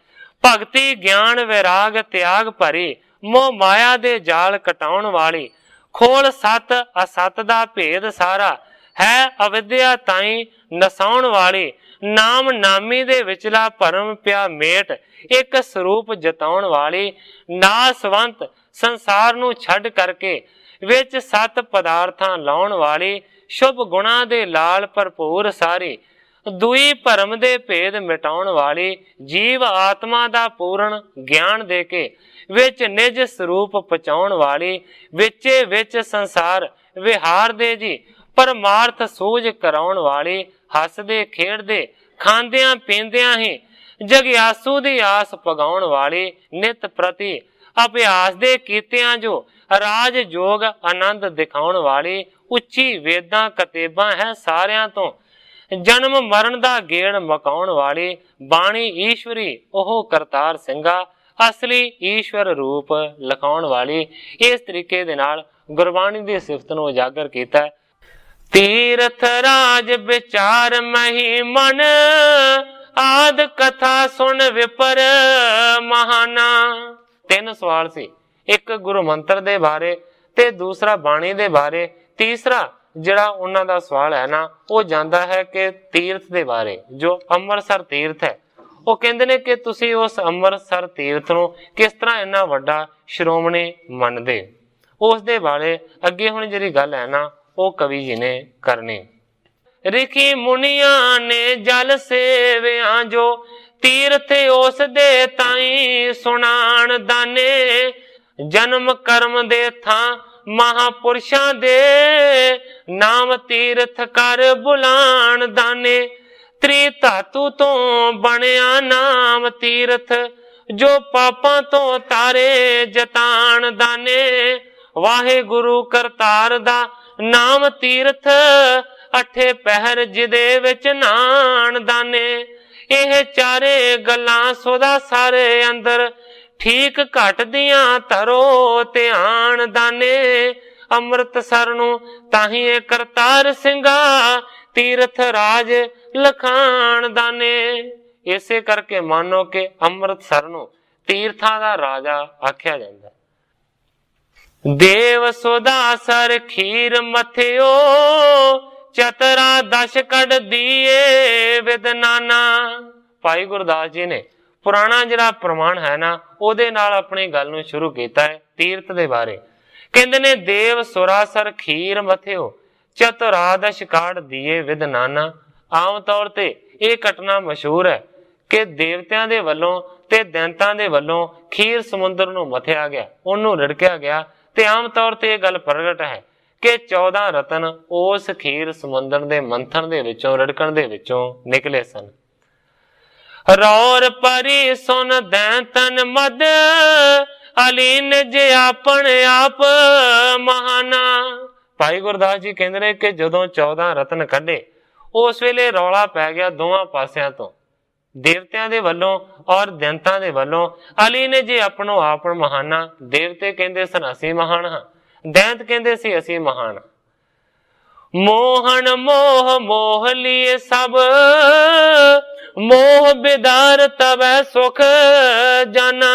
ਭਗਤੀ ਗਿਆਨ ਵੈਰਾਗ ਤਿਆਗ ਭਰੀ, ਮੋਹ ਮਾਇਆ ਦੇ ਜਾਲ ਕਟਾਉਣ ਵਾਲੀ। ਖੋਲ ਸਤ ਅਸਤ ਦਾ ਭੇਦ ਸਾਰਾ, ਹੈ ਅਵਿਦਿਆ ਤਾਈ ਨਸਾਉਣ ਵਾਲੀ। ਨਾਮ ਨਾਮੀ ਦੇ ਵਿਚਲਾ ਭਰਮ ਪਿਆ ਮੇਟ, ਇੱਕ ਸਰੂਪ ਜਤਾਉਣ ਵਾਲੀ। ਨਾਸਵੰਤ ਸੰਸਾਰ ਨੂੰ ਛੱਡ ਕਰਕੇ, ਵਿੱਚ ਸਤ ਪਦਾਰਥਾਂ ਲਾਉਣ ਵਾਲੀ। ਸ਼ੁਭ ਗੁਣਾ ਦੇ ਲਾਲ ਭਰਪੂਰ ਸਾਰੀ, ਦੂਈ ਭਰਮ ਦੇ ਭੇਦ ਮਿਟਾਉਣ ਵਾਲੀ। ਜੀਵ ਆਤਮਾ ਦਾ ਪੂਰਨ ਗਿਆਨ ਦੇ ਕੇ, ਵਿੱਚ ਨਿਜ ਸਰੂਪ ਪਹੁੰਚਾਉਣ ਵਾਲੀ। ਵਿੱਚੇ ਵਿੱਚ ਸੰਸਾਰ ਵਿਹਾਰ ਦੇ ਜੀ, ਪਰਮਾਰਥ ਸੂਝ ਕਰਾਉਣ ਵਾਲੀ। ਹੱਸਦੇ ਖੇਡਦੇ ਖਾਂਦਿਆਂ ਪੀਂਦਿਆਂ ਹੀ, ਜਗਿਆਸੂ ਦੀ ਆਸ ਪਗਾਉਣ ਵਾਲੀ। ਨਿਤ ਪ੍ਰਤੀ ਅਭਿਆਸ ਦੇ ਕੀਤਿਆਂ ਜੋ, ਰਾਜ ਜੋਗ ਆਨੰਦ ਦਿਖਾਉਣ ਵਾਲੀ। ਉੱਚੀ ਵੇਦਾਂ ਕਤੇਬਾਂ ਹੈ ਸਾਰਿਆਂ ਤੋਂ, ਜਨਮ ਮਰਨ ਦਾ ਗੇੜ ਮਕਾਉਣ ਵਾਲੀ। ਬਾਣੀ ਈਸ਼ਵਰੀ ਉਹ ਕਰਤਾਰ ਸਿੰਘਾ, ਅਸਲੀ ਈਸ਼ਵਰ ਰੂਪ ਲਿਖਾਉਣ ਵਾਲੀ। ਇਸ ਤਰੀਕੇ ਦੇ ਨਾਲ ਗੁਰਬਾਣੀ ਦੀ ਸਿਫਤ ਨੂੰ ਉਜਾਗਰ ਕੀਤਾ। तीर्थ राज विचार मही मन, आद कथा सुन विपर महाना। तीन सवाल सी, एक गुरु मंत्र दे बारे ते दूसरा बाणी दे बारे, तीसरा ਜਿਹੜਾ ਉਹਨਾਂ ਦਾ ਸਵਾਲ ਹੈ ਨਾ ਉਹ ਜਾਂਦਾ ਹੈ ਕਿ ਤੀਰਥ ਦੇ ਬਾਰੇ, ਜੋ ਅੰਮ੍ਰਿਤਸਰ ਤੀਰਥ ਹੈ। ਉਹ ਕਹਿੰਦੇ ਨੇ ਕਿ ਤੁਸੀਂ ਉਸ ਅੰਮ੍ਰਿਤਸਰ ਤੀਰਥ ਨੂੰ ਕਿਸ ਤਰ੍ਹਾਂ ਇੰਨਾ ਵੱਡਾ ਸ਼੍ਰੋਮਣੀ ਮੰਨਦੇ, ਉਸ ਦੇ ਬਾਰੇ ਅੱਗੇ ਹੁਣ ਜਿਹੜੀ ਗੱਲ ਹੈ ਨਾ ਉਹ ਕਵੀ ਜੀ ਨੇ ਕਰਨੀ। ਰਿਖੀ ਮੁਨੀਆਂ ਨੇ ਜਲ ਸੇਵਿਆਂ ਜੋ, ਤੀਰਥ ਉਸ ਦੇ ਤਾਈ ਸੁਣਾਣ ਦਾਨੇ। ਜਨਮ ਕਰਮ ਦੇ ਥਾਂ ਮਹਾਪੁਰਸ਼ਾਂ ਦੇ, ਨਾਮ ਤੀਰਥ ਕਰ ਬੁਲਾਣ ਦਾਨੇ। ਤ੍ਰੀ ਧਾਤੂ ਤੋਂ ਬਣਿਆ ਨਾਮ ਤੀਰਥ, ਜੋ ਪਾਪਾਂ ਤੋਂ ਤਾਰੇ ਜਤਾਣ ਦਾਨੇ। ਵਾਹਿਗੁਰੂ ਕਰਤਾਰ ਦਾ ਨਾਮ ਤੀਰਥ, ਅਠੇ ਪਹਿਰ ਜਿਹਦੇ ਵਿੱਚ ਨਾਣ ਦਾਨੇ। ਇਹ ਚਾਰੇ ਗੱਲਾਂ ਸੋਦਾ ਸਾਰੇ ਅੰਦਰ, ਠੀਕ ਘਟ ਦੀਆਂ ਧਰੋ ਧਿਆਨ ਦਾਨੇ। ਅੰਮ੍ਰਿਤਸਰ ਨੂੰ ਤਾਹੀਂ ਇਹ ਕਰਤਾਰ ਸਿੰਘਾ, ਤੀਰਥ ਰਾਜ ਲਖਾਣ ਦਾਨੇ। ਇਸੇ ਕਰਕੇ ਮਾਨੋ ਕਿ ਅੰਮ੍ਰਿਤਸਰ ਨੂੰ ਤੀਰਥਾਂ ਦਾ ਰਾਜਾ ਆਖਿਆ ਜਾਂਦਾ। ਦੇਵ ਸੋਦਾ ਸਰ ਖੀਰ ਮਥਿਓ, ਚਤਰਾ ਦਸ਼ ਕੱਢ ਦੀਏ ਵਿਦ ਨਾਨਾ। ਭਾਈ ਗੁਰਦਾਸ ਜੀ ਨੇ ਪੁਰਾਣਾ ਜਿਹੜਾ ਪ੍ਰਮਾਣ ਹੈ ਨਾ ਉਹਦੇ ਨਾਲ ਆਪਣੀ ਗੱਲ ਨੂੰ ਸ਼ੁਰੂ ਕੀਤਾ ਹੈ ਤੀਰਥ ਦੇ ਬਾਰੇ। ਕਹਿੰਦੇ ਨੇ ਦੇਵ ਸੁਰਾਸਰ ਖੀਰ ਮਥਿਓ, ਚਤੁਰਾਦਸ਼ ਕਾੜ ਦੀਏ ਵਿਦ ਨਾਨਾ। ਆਮ ਤੌਰ ਤੇ ਇਹ ਘਟਨਾ ਮਸ਼ਹੂਰ ਹੈ ਕਿ ਦੇਵਤਿਆਂ ਦੇ ਵੱਲੋਂ ਤੇ ਦੈਂਤਾਂ ਦੇ ਵੱਲੋਂ ਖੀਰ ਸਮੁੰਦਰ ਨੂੰ ਮਥਿਆ ਗਿਆ, ਉਹਨੂੰ ਰਿੜਕਿਆ ਗਿਆ। ਤੇ ਆਮ ਤੌਰ ਤੇ ਇਹ ਗੱਲ ਪ੍ਰਗਟ ਹੈ ਕਿ 14 ਰਤਨ ਉਸ ਖੀਰ ਸਮੁੰਦਰ ਦੇ ਮੰਥਨ ਦੇ ਵਿੱਚੋਂ, ਰਿੜਕਣ ਦੇ ਵਿੱਚੋਂ ਨਿਕਲੇ ਸਨ। ਰੌਰ ਪਰੀ ਸੁਨ ਦੈਂਤਨ ਮਦ, ਅਲੀਨ ਜੇ ਆਪਣ ਆਪ ਮਹਾਨਾ। ਭਾਈ ਗੁਰਦਾਸ ਜੀ ਕਹਿੰਦੇ ਨੇ ਕਿ ਜਦੋਂ 14 ਰਤਨ ਕੱਢੇ, ਉਸ ਵੇਲੇ ਰੌਲਾ ਪੈ ਗਿਆ ਦੋਵਾਂ ਪਾਸਿਆਂ ਤੋਂ, ਦੇਵਤਿਆਂ ਦੇ ਵੱਲੋਂ ਔਰ ਦੈਂਤਾਂ ਦੇ ਵੱਲੋਂ। ਅਲੀ ਨੇ ਜੇ ਆਪਣੋ ਆਪਣ ਮਹਾਨਾ, ਦੇਵਤੇ ਕਹਿੰਦੇ ਸਨ ਅਸੀਂ ਮਹਾਨ ਹਾਂ, ਦੈਂਤ ਕਹਿੰਦੇ ਸੀ ਅਸੀਂ ਮਹਾਨ। ਮੋਹਨ ਮੋਹ ਮੋਹ ਲੀਏ ਸਭ, ਮੋਹ ਬਿਦਾਰ ਤਵੈ ਸੁਖ ਜਾਨਾ।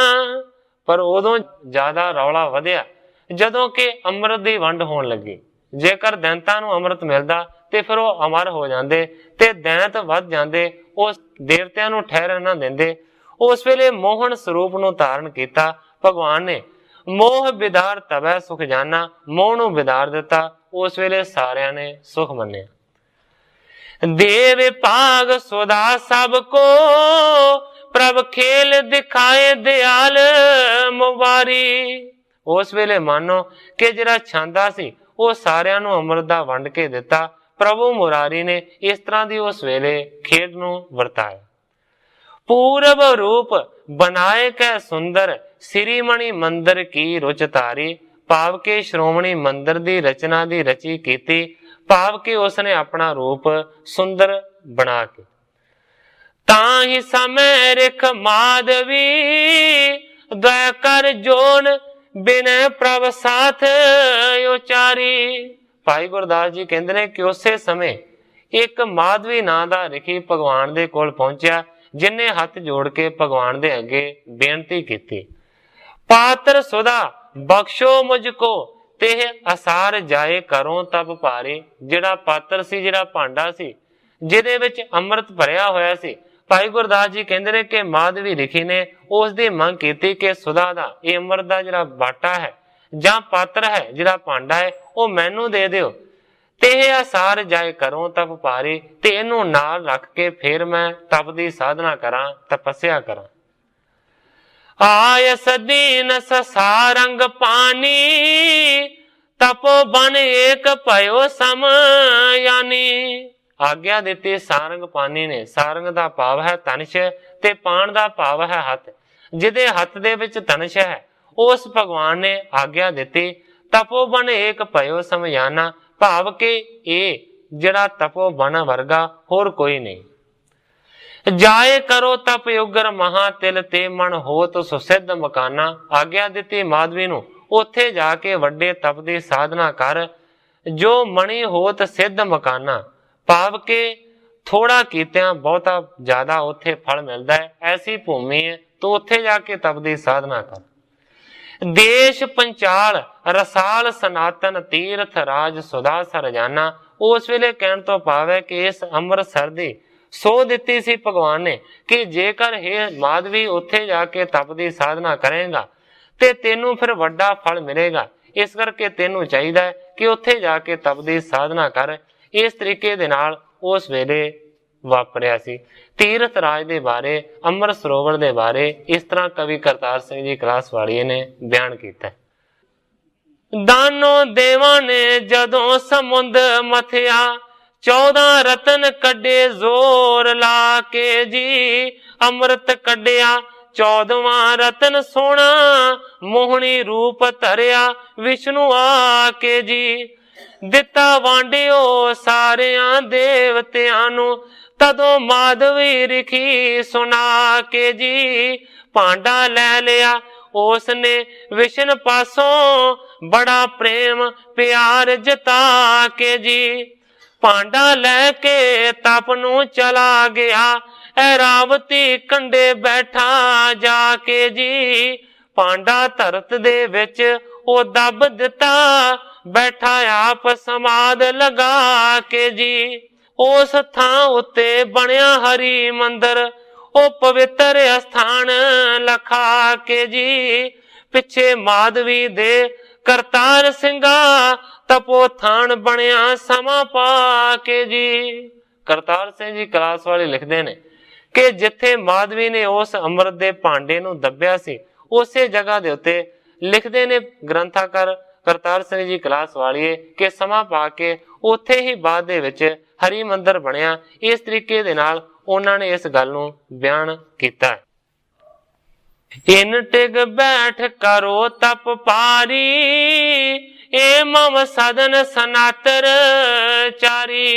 ਪਰ ਉਦੋਂ ਜ਼ਿਆਦਾ ਰੌਲਾ ਵਧਿਆ ਜਦੋਂ ਕਿ ਅੰਮ੍ਰਿਤ ਦੀ ਵੰਡ ਹੋਣ ਲੱਗੀ। ਜੇਕਰ ਦੈਂਤਾਂ ਨੂੰ ਅੰਮ੍ਰਿਤ ਮਿਲਦਾ ਤੇ ਫਿਰ ਉਹ ਅਮਰ ਹੋ ਜਾਂਦੇ ਤੇ ਦੈਂਤ ਵੱਧ ਜਾਂਦੇ, ਉਸ ਦੇਵਤਿਆਂ ਨੂੰ ਠਹਿਰਨ ਨਾ ਦਿੰਦੇ। ਉਸ ਵੇਲੇ ਮੋਹਨ ਸਰੂਪ ਨੂੰ ਧਾਰਨ ਕੀਤਾ ਭਗਵਾਨ ਨੇ। ਮੋਹ ਬਿਦਾਰ ਤਵੈ ਸੁਖ ਜਾਨਾ, ਮੋਹ ਨੂੰ ਬਿਦਾਰ ਦਿੱਤਾ। ਉਸ ਵੇਲੇ ਸਾਰਿਆਂ ਨੇ ਸੁਖ ਮੰਨਿਆ। ਦੇਵ ਭਾਗ ਸੁਦਾ ਸਭ ਕੋ, ਪ੍ਰਭ ਖੇਲ ਦਿਖਾਏ ਦਿਆਲ ਮੁਬਾਰੀ। ਉਸ ਵੇਲੇ ਮਾਨੋ ਕਿ ਜਿਹੜਾ ਛਾਂਦਾ ਸੀ ਉਹ ਸਾਰਿਆਂ ਨੂੰ ਅੰਮ੍ਰਿਤ ਦਾ ਵੰਡ ਕੇ ਦਿੱਤਾ। ਪ੍ਰਭੂ ਮੁਰਾਰੀ ਨੇ ਇਸ ਤਰ੍ਹਾਂ ਦੀ ਉਸ ਵੇਲੇ ਖੇਡ ਨੂੰ ਵਰਤਾਇਆ। ਪੂਰਬ ਰੂਪ ਬਣਾਏ ਕੈ ਸੁੰਦਰ, ਸ੍ਰੀਮਣੀ ਮੰਦਰ ਕੀ ਰੁਚ ਧਾਰੀ। ਭਾਵ ਕੇ ਸ਼੍ਰੋਮਣੀ ਮੰਦਰ ਦੀ ਰਚਨਾ ਦੀ ਰਚੀ ਕੀਤੀ, ਭਾਵ ਕਿ ਉਸਨੇ ਆਪਣਾ ਰੂਪ ਸੁੰਦਰ ਬਣਾ ਕੇ। ਤਾਂ ਹੀ ਸਮੈ ਰਿਖ ਮਾਧਵੀ, ਦਇਆ ਕਰ ਜੋਨ ਬਿਨੈ ਪ੍ਰਭ ਸਾਥ ਉਚਾਰੀ। ਭਾਈ ਗੁਰਦਾਸ ਜੀ ਕਹਿੰਦੇ ਨੇ ਕਿ ਉਸੇ ਸਮੇਂ ਇੱਕ ਮਾਧਵੀ ਨਾਂ ਦਾ ਰਿਖੀ ਭਗਵਾਨ ਦੇ ਕੋਲ ਪਹੁੰਚਿਆ, ਜਿਨੇ ਹੱਥ ਜੋੜ ਕੇ ਭਗਵਾਨ ਦੇ ਅੱਗੇ ਬੇਨਤੀ ਕੀਤੀ। ਪਾਤਰ ਸੁਦਾ ਬਖਸ਼ੋ ਮੁਝ ਕੋ, ਤੇ ਅਸਾਰ ਜਾਏ ਕਰੋ ਤਬ ਭਾਰੇ। ਜਿਹੜਾ ਪਾਤਰ ਸੀ, ਜਿਹੜਾ ਭਾਂਡਾ ਸੀ ਜਿਹਦੇ ਵਿੱਚ ਅੰਮ੍ਰਿਤ ਭਰਿਆ ਹੋਇਆ ਸੀ, ਭਾਈ ਗੁਰਦਾਸ ਜੀ ਕਹਿੰਦੇ ਨੇ ਕਿ ਮਾਧਵੀ ਰਿਖੀ ਨੇ ਉਸ ਦੀ ਮੰਗ ਕੀਤੀ ਕਿ ਸੁਦਾ ਦਾ, ਇਹ ਅੰਮ੍ਰਿਤ ਦਾ ਜਿਹੜਾ ਬਾਟਾ ਹੈ ਜਾਂ ਪਾਤਰ ਹੈ, ਜਿਹੜਾ ਭਾਂਡਾ ਹੈ, ਉਹ ਮੈਨੂੰ ਦੇ ਦਿਓ ਤੇ ਇਹ ਅਸਾਰ ਜਾਏ ਕਰੋ ਤਪ ਭਾਰੇ, ਤੇ ਇਹਨੂੰ ਨਾਲ ਰੱਖ ਕੇ ਫਿਰ ਮੈਂ ਤਪ ਦੀ ਸਾਧਨਾ ਕਰਾਂ, ਤਪੱਸਿਆ ਕਰਾਂ। ਆਇ ਸਦੀਨ ਸਾਰੰਗ ਪਾਣੀ, ਤਪੋ ਬਨ ਏਕ ਭਇਓ ਸਮ ਯਾਨੀ। ਆਗਿਆ ਦਿੱਤੀ ਸਾਰੰਗ ਪਾਣੀ ਨੇ। ਸਾਰੰਗ ਦਾ ਭਾਵ ਹੈ ਧਨੁਸ਼ ਤੇ ਪਾਣ ਦਾ ਭਾਵ ਹੈ ਹੱਥ। ਜਿਹਦੇ ਹੱਥ ਦੇ ਵਿੱਚ ਧਨੁਸ਼ ਹੈ ਉਸ ਭਗਵਾਨ ਨੇ ਆਗਿਆ ਦਿੱਤੀ, ਤਪੋ ਬਨ ਏਕ ਭਇਓ ਸਮ ਯਾਨਾ। ਭਾਵ ਕਿ ਇਹ ਜਿਹੜਾ ਤਪੋ ਬਨ ਵਰਗਾ ਹੋਰ ਕੋਈ ਨਹੀਂ। ਜਾਏ ਕਰੋ ਤਪ ਯੁਗਰ ਮਹਾ ਤਿਲ ਤੇ ਮਨ ਹੋਤ ਸੁਸਿੱਧ ਮਕਾਨਾ। ਆਗਿਆ ਦਿੱਤੀ ਮਾਧਵੀ ਨੂੰ, ਉੱਥੇ ਜਾ ਕੇ ਵੱਡੇ ਤਪ ਦੀ ਸਾਧਨਾ ਕਰ जो मणि होत सिद्ध मकाना, भाव के थोड़ा कीतिया बहुता ज्यादा उत्थे फल मिलता है। ऐसी भूमि है तो उत्थे जाके तप दी साधना कर। देश पंचाल रसाल सनातन तीर्थ राज सुधा सरजाना। उस वेले कहण तो भाव है कि इस ਅੰਮ੍ਰਿਤਸਰ ਦੀ ਸੋਧ ਦਿੱਤੀ ਸੀ ਭਗਵਾन ने कि जेकर हे माधवी उत्थे जाके तप दी साधना करेगा ते तेनू फिर वड्डा फल मिलेगा। इस करके तेनू चाहिदा है कि उत्थे जाके तप दी साधना कर। इस तरीके दे नाल उस वेले वापरिया सी। तीर्थ राज दे बारे, अमृत सरोवर दे बारे इस तरह कवि करतार सिंह जी कलासवाड़िए ने बयान किया है। दानो देवा ने जदों समुंद मथिया, 14 रतन कड्डे जोर ला के जी। अमृत कड्डिया 14वां रतन सोना, मोहनी रूप धरिया विष्णु आके जी। दिता वांडियो सारियां देवतियां नू, तदों माधवी रिखी सुना के जी। भांडा लै लिया उसने विष्णु पासों, बड़ा प्रेम प्यार जता के जी। भांडा लैके तप नू चला गया, ऐरावती कंडे बैठा जाके जी। भांडा धरत दे विच ओ दब दिता, बैठा आप समाध लगा के जी। उस थां उत्ते बनिया हरि मंदिर, ओ पवित्र अस्थान लखा के जी। पिछे माधवी दे करतार सिंगा, तपो थान बनिया समा पा के जी। करतार सिंह जी कलासवाड़ी लिखते ने कि जिथे माधवी ने उस अमृत दे भांडे नू दबिया सी, उसे जगह दे उत्ते लिखते ने ग्रंथाकार करतार सिंह जी कलासवाड़िए के समा पा के उत्थे ही बाद दे विच हरि मंदिर बनिया। इस तरीके दे नाल उन्हां ने इस गल नू बयान कीता है। इन टिग बैठ करो तप पारी, ए मम सदन सनातर चारी।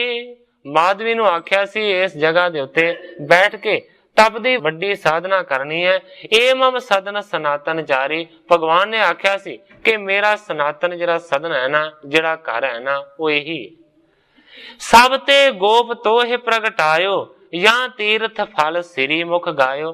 माधवी नू आख्या सी इस जगह दे उत्ते बैठ के तप दी वड्डी साधना करनी है। ए मम सदन सनातन चारी। भगवान ने आख्या सी कि मेरा सनातन जिहड़ा सदन है ना, जिहड़ा घर है ना, वो यही सब ते गोप तोहे प्रगटायो, या तीर्थ फल सिरी मुख गायो।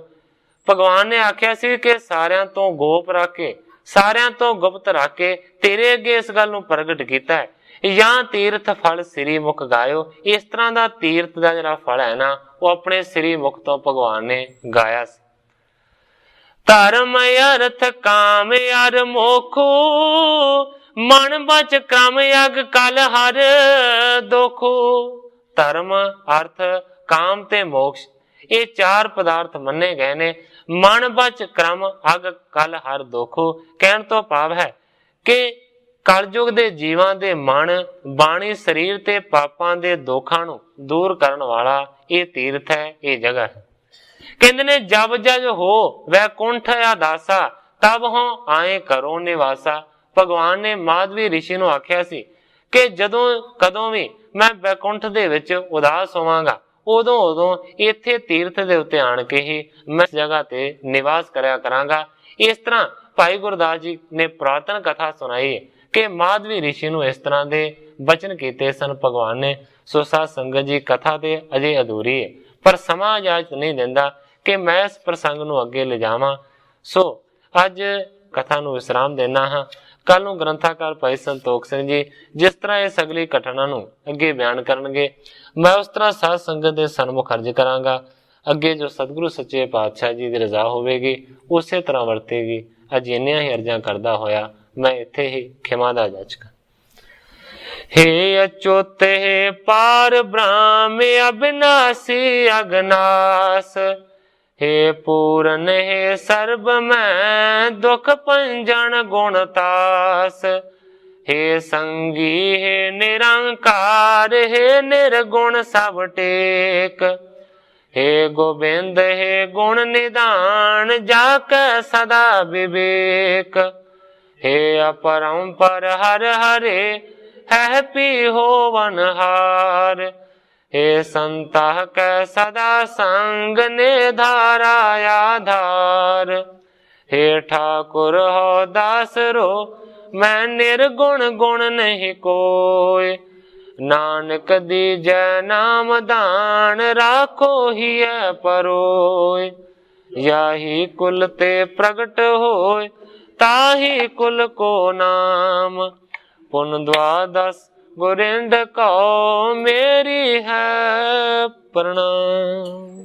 भगवान ने आख्या सी कि सारियां तो गोप रख के, सारियां तो गुप्त रख के तेरे अगे इस गल नू प्रगट कीता है, या तीर्थ फल सिरी मुख गायो। इस तरह का तीर्थ का जिहड़ा फल है ना, वो अपने सिरी मुख तो भगवान ने गाया सी। धर्म अर्थ काम अर मोखो, मन बच क्रम यग कल हर दोखो। धर्म अर्थ काम ते मोक्ष ये 4 पदार्थ मन्ने गए ने। मन बच क्रम अग कल हर दोखो कहण तो भाव है कि कलयुग दे जीवां दे मन बाणी शरीर ते पापां दे दोखां नू दूर करन वाला ये तीर्थ है, ये जगह है। कहंदे ने जब जज हो वैकुंठ या दासा, तब हो आए करो निवासा। भगवान ने माधवी ऋषि नू आख्या सी कि जदों कदों भी मैं वैकुंठ दे विच उदास होवांगा, उदों उदों इत्थे तीर्थ दे उत्ते आण के ही मैं इस जगह ते निवास करया करांगा। इस तरह भाई गुरदास जी ने पुरातन कथा सुनाई कि माधवी ऋषि नू इस तरह दे बचन कीते सन भगवान ने। सो साध संगत जी कथा ते अजे अधूरी है, पर समा इजाजत नहीं दिंदा कि मैं इस प्रसंग नू अगे ले जावां। सो अज कथा नू विश्राम देना हाँ। कल नू ग्रंथाकार भाई संतोख सिंह जी जिस तरह इस अगली घटना नू अगे बयान करनगे, मैं उस तरह साध संगत दे सन्मुख अर्ज करांगा। अगे जो सतगुरु सच्चे पातशाह जी दी रजा होवेगी उसे तरह वरतेगी। अज इन्नियां ही अर्जां करदा होया मैं इत्थे ही खिमा दा जाचक। हे अच्युत हे पार ब्रह्म अविनाशी अगनास, हे पूरन हे सर्ब मैं दुख पंजन गुणतास। हे संगी हे निरंकार हे निर्गुण सब टेक। हे गोविंद हे गुण निदान जाके सदा विवेक। हे अपरंपर हर हरे है पी होवनहार। हे संता कै सदा संग ने धारा आधार। हे ठाकुर हो दास रो मैं निर्गुण गुण नहीं कोय। नानक दीजै नाम दान राखो ही परोय। याही कुल ते प्रगट होय ताही कुल को नाम। पुन द्वादश गोरिंद को मेरी है प्रणाम।